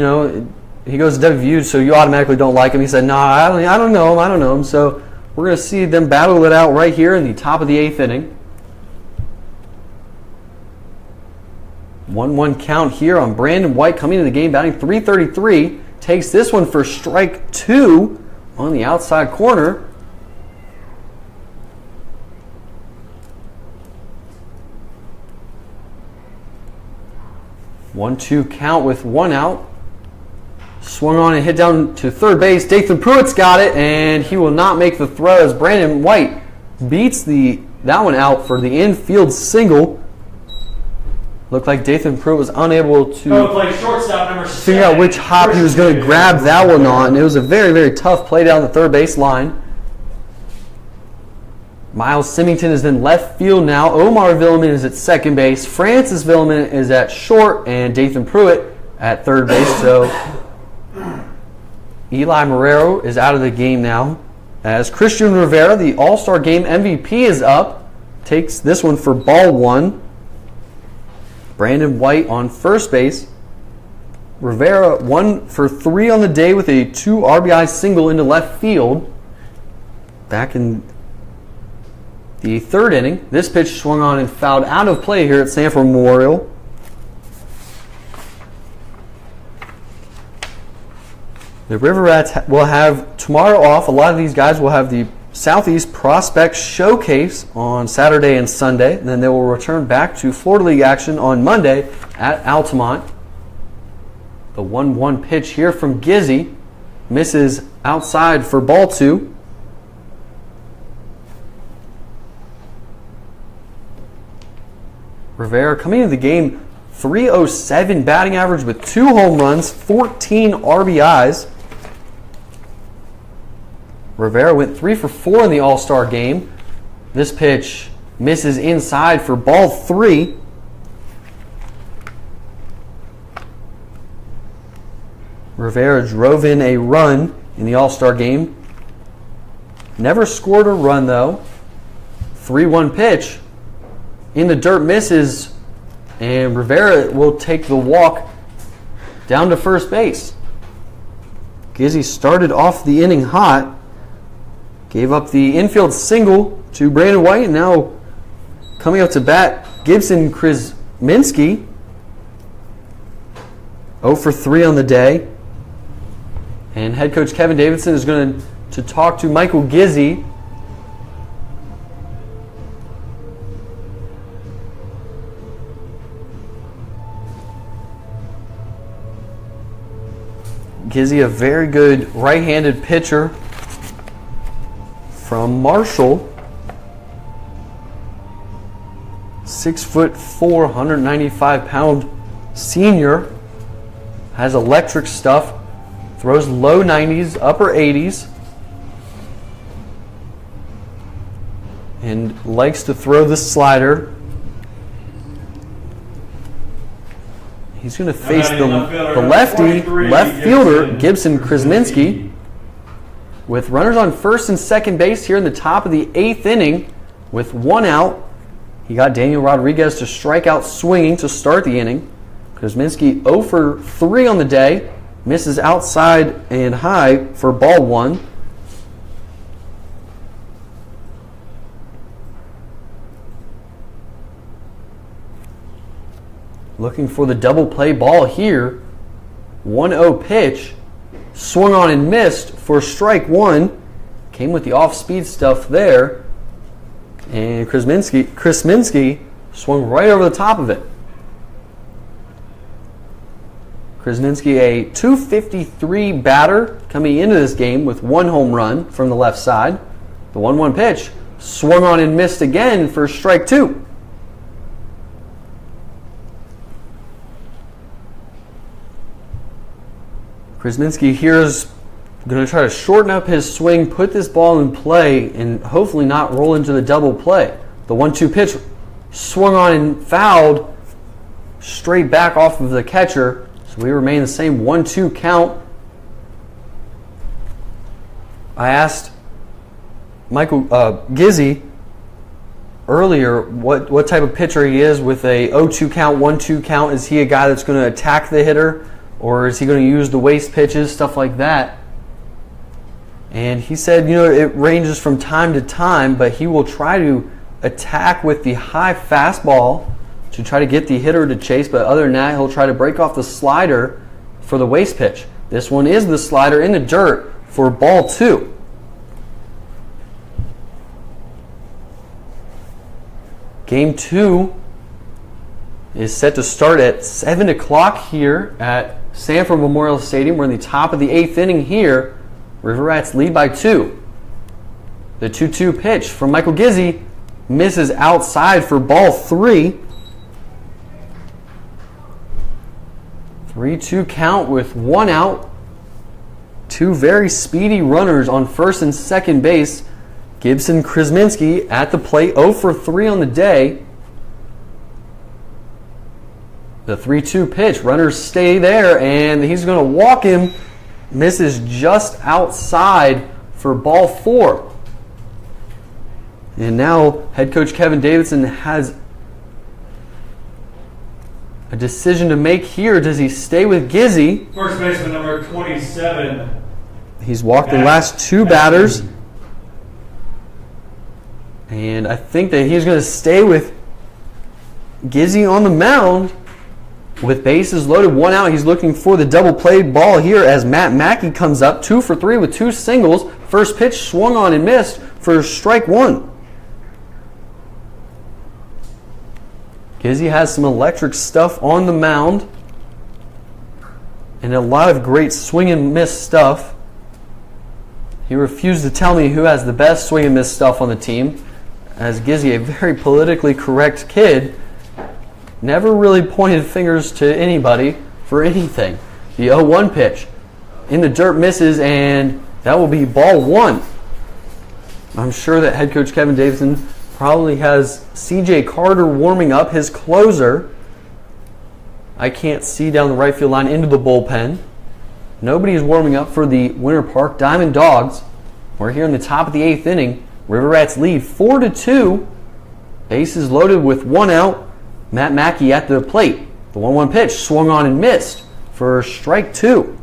goes to WVU, so you automatically don't like him. He said, no, I don't know him. So we're going to see them battle it out right here in the top of the 8th inning. 1-1 count here on Brandon White coming into the game, batting .333. Takes this one for strike two on the outside corner. 1-2 count with 1 out. Swung on and hit down to third base. Dathan Pruitt's got it, and he will not make the throw as Brandon White beats that one out for the infield single. Looked like Dathan Pruitt was unable to figure out which hop he was going to grab that one on. It was a very, very tough play down the third base line. Miles Symington is in left field now. Omar Villeman is at second base. Francis Villeman is at short, and Dathan Pruitt at third base. So Eli Marrero is out of the game now, as Christian Rivera, the All-Star Game MVP, is up. Takes this one for ball 1. Brandon White on first base. Rivera 1 for 3 on the day with a 2 RBI single into left field. Back in the third inning, this pitch swung on and fouled out of play here at Sanford Memorial. The River Rats will have tomorrow off. A lot of these guys will have the Southeast Prospect Showcase on Saturday and Sunday. And then they will return back to Florida League action on Monday at Altamont. The 1-1 pitch here from Gizzy misses outside for ball 2. Rivera coming into the game, .307 batting average with 2 home runs, 14 RBIs. Rivera went 3 for 4 in the All-Star game. This pitch misses inside for ball 3. Rivera drove in a run in the All-Star game. Never scored a run though. 3-1 pitch. In the dirt, misses, and Rivera will take the walk down to first base. Gizzy started off the inning hot, gave up the infield single to Brandon White, and now coming up to bat, Gibson Krasminski, 0 for 3 on the day. And head coach Kevin Davidson is going to talk to Michael Gizzy. Gizzy, a very good right-handed pitcher from Marshall. 6'4", 195-pound senior. Has electric stuff. Throws low 90s, upper 80s. And likes to throw the slider. He's going to face the lefty, left fielder, Gibson Krasminski. With runners on first and second base here in the top of the 8th inning with 1 out. He got Daniel Rodriguez to strike out swinging to start the inning. Krasminski 0 for 3 on the day. Misses outside and high for ball 1. Looking for the double play ball here. 1-0 pitch. Swung on and missed for strike 1. Came with the off-speed stuff there. And Krasminski swung right over the top of it. Krasminski, a .253 batter coming into this game with 1 home run from the left side. The 1-1 pitch. Swung on and missed again for strike 2. Krasminski here is going to try to shorten up his swing, put this ball in play, and hopefully not roll into the double play. The 1-2 pitch swung on and fouled straight back off of the catcher. So we remain the same 1-2 count. I asked Michael Gizzy earlier what type of pitcher he is with a 0-2 count, 1-2 count. Is he a guy that's going to attack the hitter? Or is he going to use the waste pitches, stuff like that? And he said, it ranges from time to time, but he will try to attack with the high fastball to try to get the hitter to chase. But other than that, he'll try to break off the slider for the waste pitch. This one is the slider in the dirt for ball 2. Game 2 is set to start at 7 o'clock here at Sanford Memorial Stadium. We're in the top of the 8th inning here. River Rats lead by 2. The 2-2 pitch from Michael Gizzi misses outside for ball 3. 3-2 count with 1 out. 2 very speedy runners on first and second base. Gibson Krasminski at the plate, 0 for 3 on the day. The 3-2 pitch, runners stay there, and he's going to walk him. Misses just outside for ball 4. And now head coach Kevin Davidson has a decision to make here. Does he stay with Gizzi? First baseman number 27. He's walked the last 2 batters. And I think that he's going to stay with Gizzi on the mound. With bases loaded, 1 out, he's looking for the double play ball here as Matt Mackey comes up, 2 for 3 with 2 singles. First pitch swung on and missed for strike 1. Gizzi has some electric stuff on the mound and a lot of great swing and miss stuff. He refused to tell me who has the best swing and miss stuff on the team, as Gizzi, a very politically correct kid, never really pointed fingers to anybody for anything. The 0-1 pitch in the dirt misses, and that will be ball 1. I'm sure that head coach Kevin Davidson probably has CJ Carter warming up, his closer. I can't see down the right field line into the bullpen. Nobody is warming up for the Winter Park Diamond Dogs. We're here in the top of the 8th inning. River Rats lead 4-2. Bases loaded with 1 out. Matt Mackey at the plate. The 1-1 pitch swung on and missed for strike 2.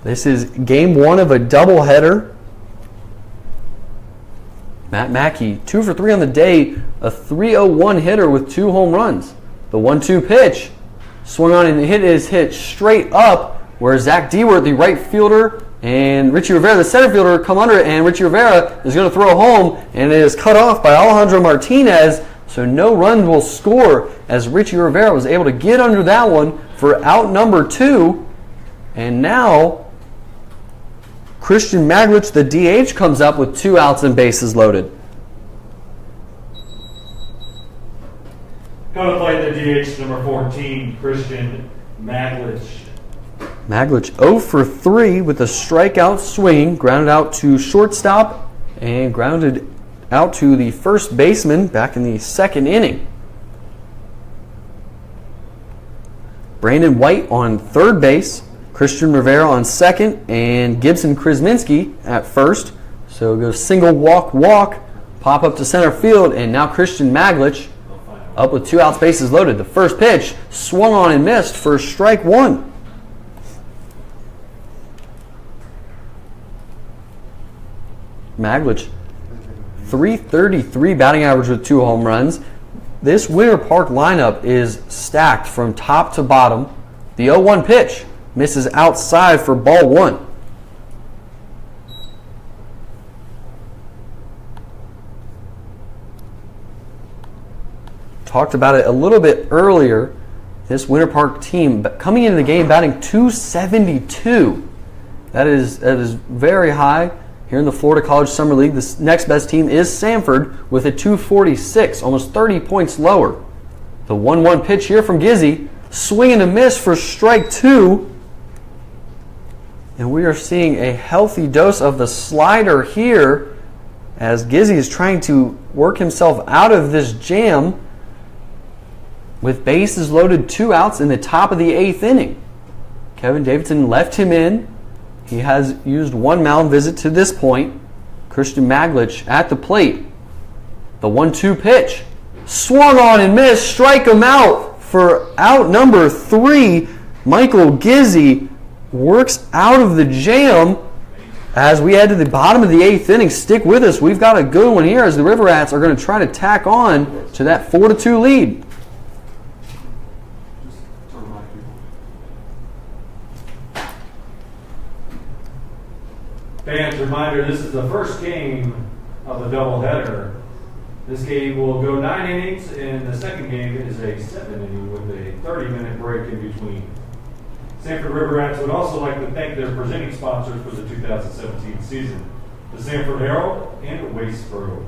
This is game 1 of a doubleheader. Matt Mackey, 2 for 3 on the day, a 301 hitter with 2 home runs. The 1-2 pitch swung on and hit straight up, where Zach Dewart, the right fielder, and Richie Rivera, the center fielder, come under it, and Richie Rivera is going to throw home, and it is cut off by Alejandro Martinez, so no run will score as Richie Rivera was able to get under that one for out number 2. And now Christian Maglich, the DH, comes up with 2 outs and bases loaded. Going to play the DH number 14, Christian Maglich. Maglich 0 for 3 with a strikeout swing, grounded out to shortstop and grounded out to the first baseman back in the 2nd inning. Brandon White on 3rd base, Christian Rivera on 2nd, and Gibson Krasminski at 1st. So it goes single walk, pop up to center field, and now Christian Maglich up with 2 outs, bases loaded. The first pitch swung on and missed for strike 1. Maglich, .333 batting average with 2 home runs. This Winter Park lineup is stacked from top to bottom. The 0-1 pitch misses outside for ball 1. Talked about it a little bit earlier. This Winter Park team coming into the game batting .272. That is very high. Here in the Florida College Summer League, the next best team is Sanford with a .246, almost 30 points lower. The 1-1 pitch here from Gizzi, swing and a miss for strike 2. And we are seeing a healthy dose of the slider here as Gizzi is trying to work himself out of this jam with bases loaded, 2 outs in the top of the 8th inning. Kevin Davidson left him in. He has used 1 mound visit to this point. Christian Maglich at the plate. The 1-2 pitch swung on and missed. Strike him out for out number 3. Michael Gizzi works out of the jam as we head to the bottom of the 8th inning. Stick with us. We've got a good one here as the River Rats are going to try to tack on to that 4-2 lead. Fans, reminder, this is the first game of the doubleheader. This game will go 9 innings, and the second game is a 7-inning with a 30-minute break in between. Sanford River Rats would also like to thank their presenting sponsors for the 2017 season, the Sanford Herald and Wasteboro.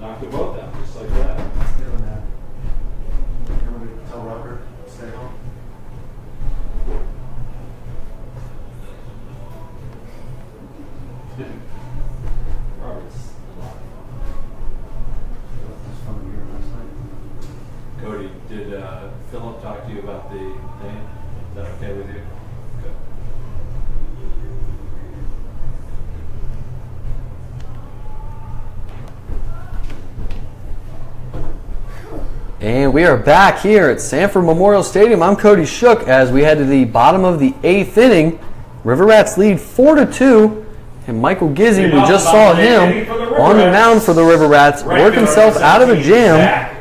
Knocked them both out, just like that. You want me to tell Robert to stay home? Robert's a lot of It was fun here last night. fun. Cody, did Philip talk to you about the thing? Is that okay with you? Good. And we are back here at Sanford Memorial Stadium. I'm Cody Shook as we head to the bottom of the 8th inning. River Rats lead 4-2. And Michael Gizzi, we just saw him on the mound for the River Rats, work himself out of a jam.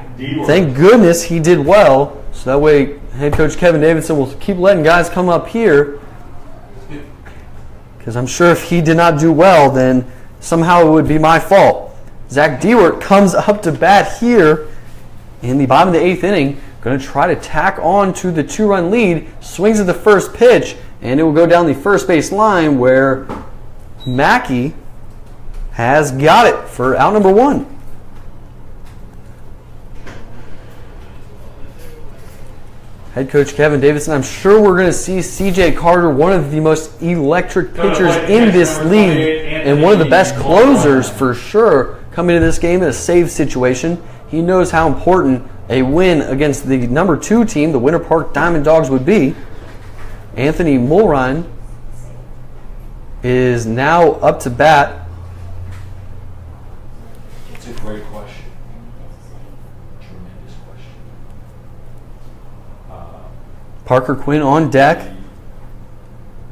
Thank goodness he did well. So that way head coach Kevin Davidson will keep letting guys come up here. Because I'm sure if he did not do well, then somehow it would be my fault. Zach Dewart comes up to bat here in the bottom of the 8th inning, going to try to tack on to the 2-run lead, swings at the first pitch, and it will go down the first base line where Mackey has got it for out number 1. Head coach Kevin Davidson, I'm sure we're going to see C.J. Carter, one of the most electric pitchers in this league and one of the best closers for sure, come into this game in a save situation. He knows how important a win against the number 2 team, the Winter Park Diamond Dogs, would be. Anthony Mulrine is now up to bat. It's a great question. Tremendous question. Parker Quinn on deck.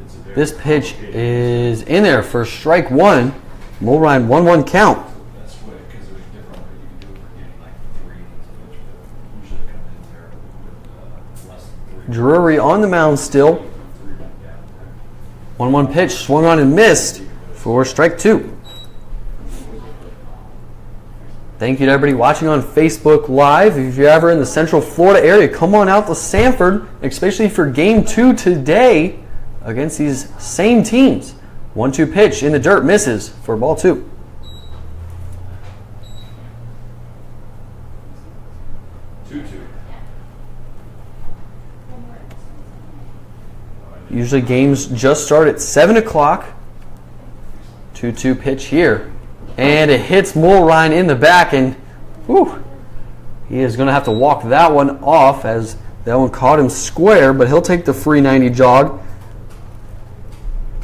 It's a very This pitch complicated- is in there for strike 1. Mulrine 1-1 count. That's way, because there's different ways you can do it for getting like 3 innings of pitch, but usually come in there with less than 3. Drury on the mound still. 3-run gap. 1-1 pitch, swung on and missed for strike 2. Thank you to everybody watching on Facebook Live. If you're ever in the Central Florida area, come on out to Sanford, especially for Game 2 today against these same teams. 1-2 pitch in the dirt, misses for ball 2. Usually games just start at 7 o'clock. 2-2 pitch here. And it hits Mulrine in the back, and whew, he is going to have to walk that one off as that one caught him square, but he'll take the free 90 jog.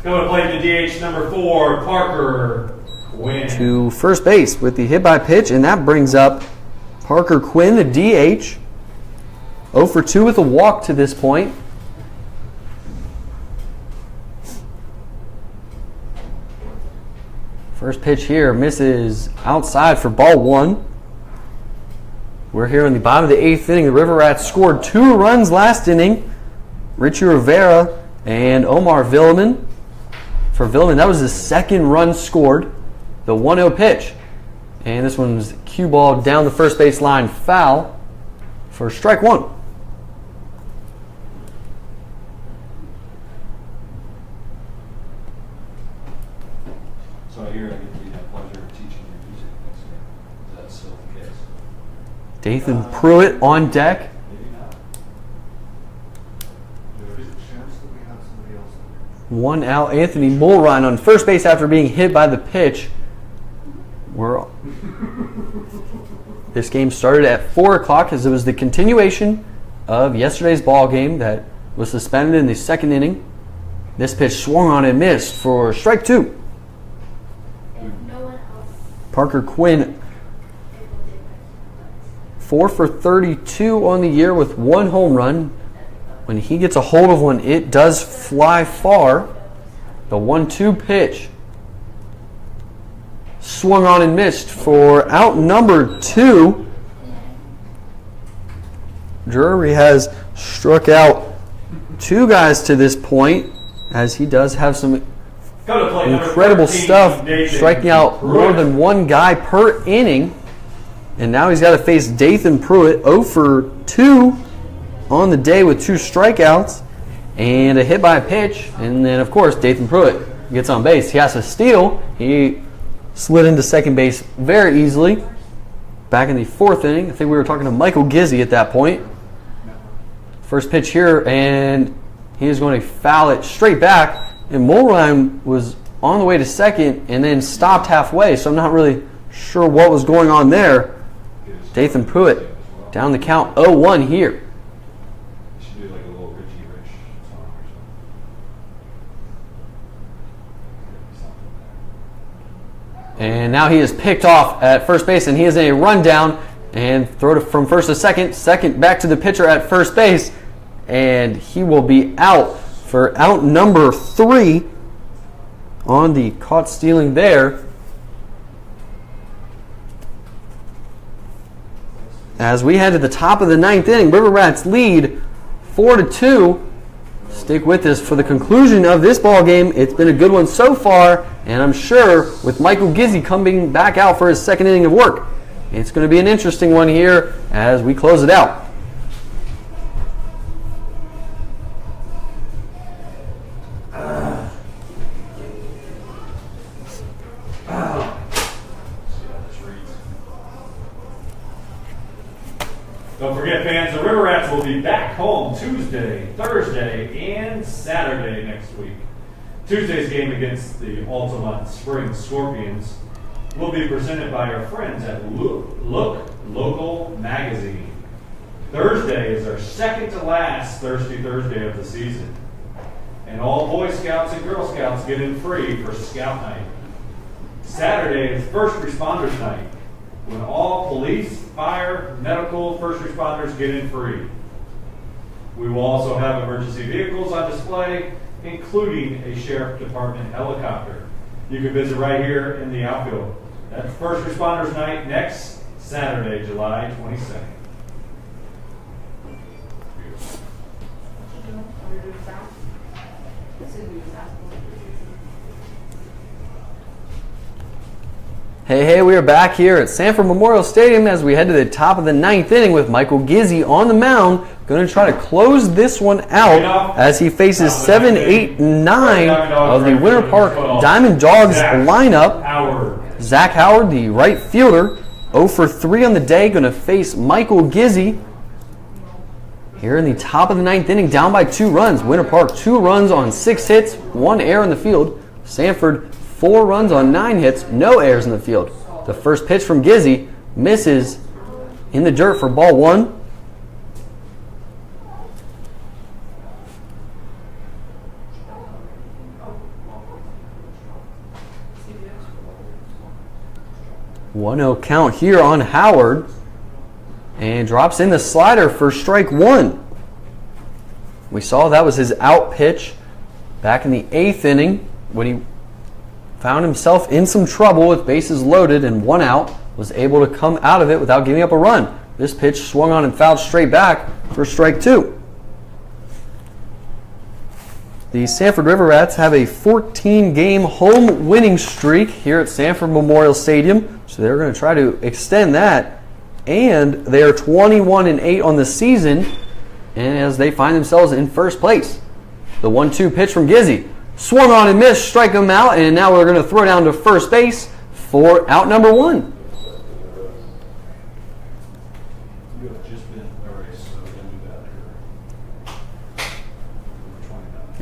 Going to play the DH number 4, Parker Quinn. To first base with the hit by pitch, and that brings up Parker Quinn, the DH. 0 for 2 with a walk to this point. First pitch here misses outside for ball 1. We're here in the bottom of the 8th inning. The River Rats scored 2 runs last inning. Richie Rivera and Omar Villeman. For Villeman, that was his 2nd run scored. The 1-0 pitch. And this one's cue ball down the first base line, foul for strike 1. So here I get the pleasure of teaching your music next year. Is that still the case? Dathan Pruitt on deck. Maybe not. There's a chance that we have somebody else in 1 out. Anthony Mulrine on first base after being hit by the pitch. This game started at 4 o'clock as it was the continuation of yesterday's ball game that was suspended in the 2nd inning. This pitch swung on and missed for strike 2. No one else. Parker Quinn 4 for 32 on the year with 1 home run. When he gets a hold of one, it does fly far. The 1-2 pitch. swung on and missed for out number 2. Drury has struck out 2 guys to this point, as he does have some incredible stuff, striking out more than 1 guy per inning. And now he's got to face Dathan Pruitt, 0 for 2 on the day with 2 strikeouts and a hit by a pitch. And then, of course, Dathan Pruitt gets on base. He has to steal. He slid into second base very easily. Back in the 4th inning, I think we were talking to Michael Gizzi at that point. First pitch here, and he is going to foul it straight back. And Mulrine was on the way to second and then stopped halfway, so I'm not really sure what was going on there. Dathan Pruitt down the count 0-1 here. And now he is picked off at first base, and he is in a rundown and throw it from first to second. Second back to the pitcher at first base, and he will be out for out number 3 on the caught stealing there. As we head to the top of the 9th inning, River Rats lead 4-2. Stick with us for the conclusion of this ball game. It's been a good one so far, and I'm sure with Michael Gizzi coming back out for his 2nd inning of work, it's going to be an interesting one here as we close it out. Don't forget, fans, the River Rats will be back home Tuesday, Thursday, and Saturday next week. Tuesday's game against the Altamont Spring Scorpions will be presented by our friends at Look Local Magazine. Thursday is our second to last Thirsty Thursday of the season. And all Boy Scouts and Girl Scouts get in free for Scout Night. Saturday is First Responders Night, when all police, fire, medical, first responders get in free. We will also have emergency vehicles on display, including a sheriff department helicopter. You can visit right here in the outfield. That's First Responders Night next Saturday, July 22nd. Hey, we are back here at Sanford Memorial Stadium as we head to the top of the 9th inning with Michael Gizzi on the mound. Going to try to close this one out as he faces 7, 8, 9 of the Winter Park Diamond Dawgs lineup. Zach Howard, the right fielder, 0 for 3 on the day, going to face Michael Gizzi. Here in the top of the 9th inning, down by 2 runs. Winter Park 2 runs on 6 hits, 1 error in the field. Sanford 4 runs on 9 hits, no errors in the field. The first pitch from Gizzi misses in the dirt for ball 1. One-zero count here on Howard, and drops in the slider for strike 1. We saw that was his out pitch back in the 8th inning when he found himself in some trouble with bases loaded and 1 out, was able to come out of it without giving up a run. This pitch swung on and fouled straight back for strike 2. The Sanford River Rats have a 14-game home winning streak here at Sanford Memorial Stadium, so they're going to try to extend that. And they are 21-8 on the season, and as they find themselves in first place. The 1-2 pitch from Gizzi swung on and missed, strike him out, and now we're going to throw down to first base for out number 1.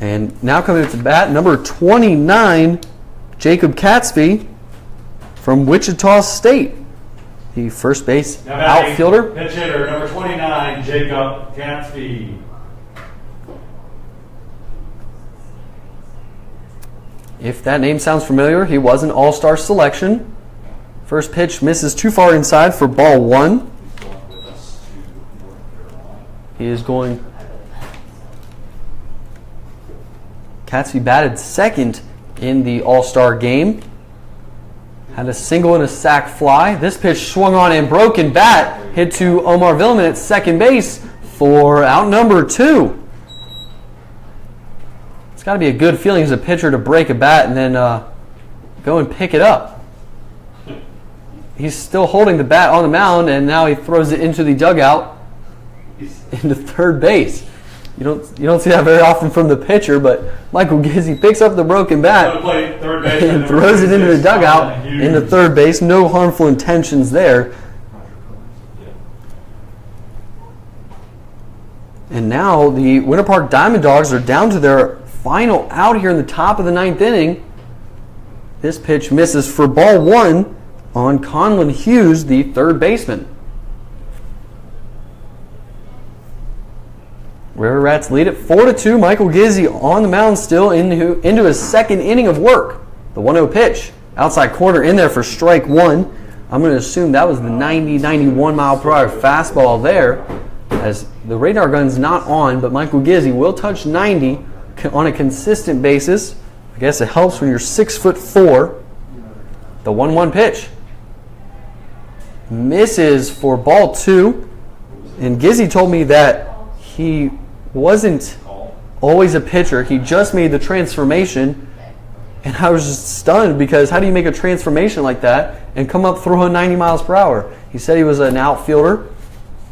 And now coming to bat, number 29, Jacob Catsby from Wichita State. The first base outfielder. Pitch hitter, number 29, Jacob Catsby. If that name sounds familiar, he was an all-star selection. First pitch misses too far inside for ball 1. He is going... Catsby batted second in the all-star game. Had a single and a sac fly. This pitch swung on and broken bat. Hit to Omar Villeman at second base for out number 2. It's got to be a good feeling as a pitcher to break a bat and then go and pick it up. He's still holding the bat on the mound, and now he throws it into the dugout into third base. You don't see that very often from the pitcher, but Michael Gizzi picks up the broken bat and throws it into the dugout into third base. No harmful intentions there. And now the Winter Park Diamond Dogs are down to their final out here in the top of the 9th inning. This pitch misses for ball 1 on Conlon Hughes, the third baseman. River Rats lead it 4-2. Michael Gizzi on the mound still into his second inning of work. The 1-0 pitch. Outside corner in there for strike 1. I'm going to assume that was the 90-91 mile per hour fastball there, as the radar gun's not on, but Michael Gizzi will touch 90 on a consistent basis. I guess it helps when you're 6'4". The 1-1 pitch. Misses for ball 2. And Gizzi told me that he wasn't always a pitcher. He just made the transformation. And I was just stunned, because how do you make a transformation like that and come up throwing 90 miles per hour? He said he was an outfielder,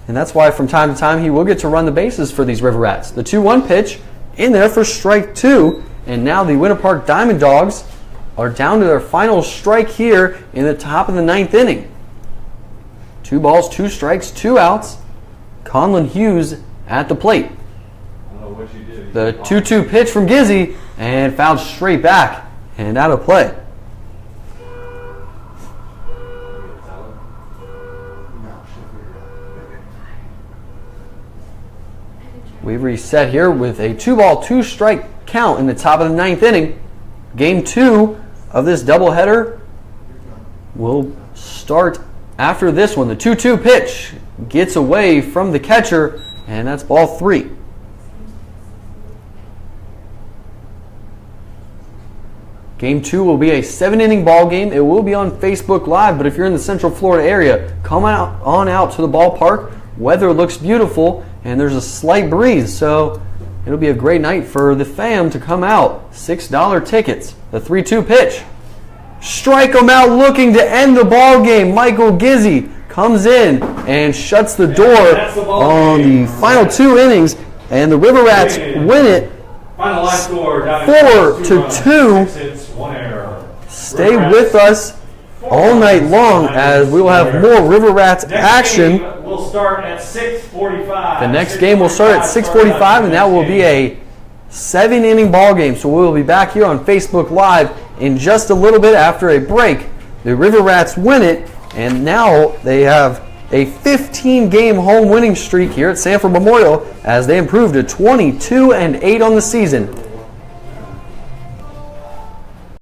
and that's why from time to time he will get to run the bases for these River Rats. The 2-1 pitch in there for strike 2. And now the Winter Park Diamond Dogs are down to their final strike here in the top of the 9th inning. 2 balls, 2 strikes, 2 outs. Conlon Hughes at the plate. The 2-2 pitch from Gizzi, and fouled straight back and out of play. We've reset here with a 2-ball, 2-strike count in the top of the 9th inning. Game 2 of this doubleheader will start after this one. The 2-2 pitch gets away from the catcher, and that's ball 3. Game 2 will be a 7-inning ball game. It will be on Facebook Live, but if you're in the Central Florida area, come on out to the ballpark. Weather looks beautiful, and there's a slight breeze, so it'll be a great night for the fam to come out. $6 tickets. The 3-2 pitch. Strike him out, looking to end the ball game. Michael Gizzi comes in and shuts the door on the final 2 innings, and the River Rats win it 4-2. Stay with us all night long, as we will have more River Rats action. Will start at 6:45. The next game will start at 6:45, and that will be a 7-inning ball game. So we will be back here on Facebook Live in just a little bit after a break. The River Rats win it, and now they have a 15-game home winning streak here at Sanford Memorial, as they improved to 22-8 on the season.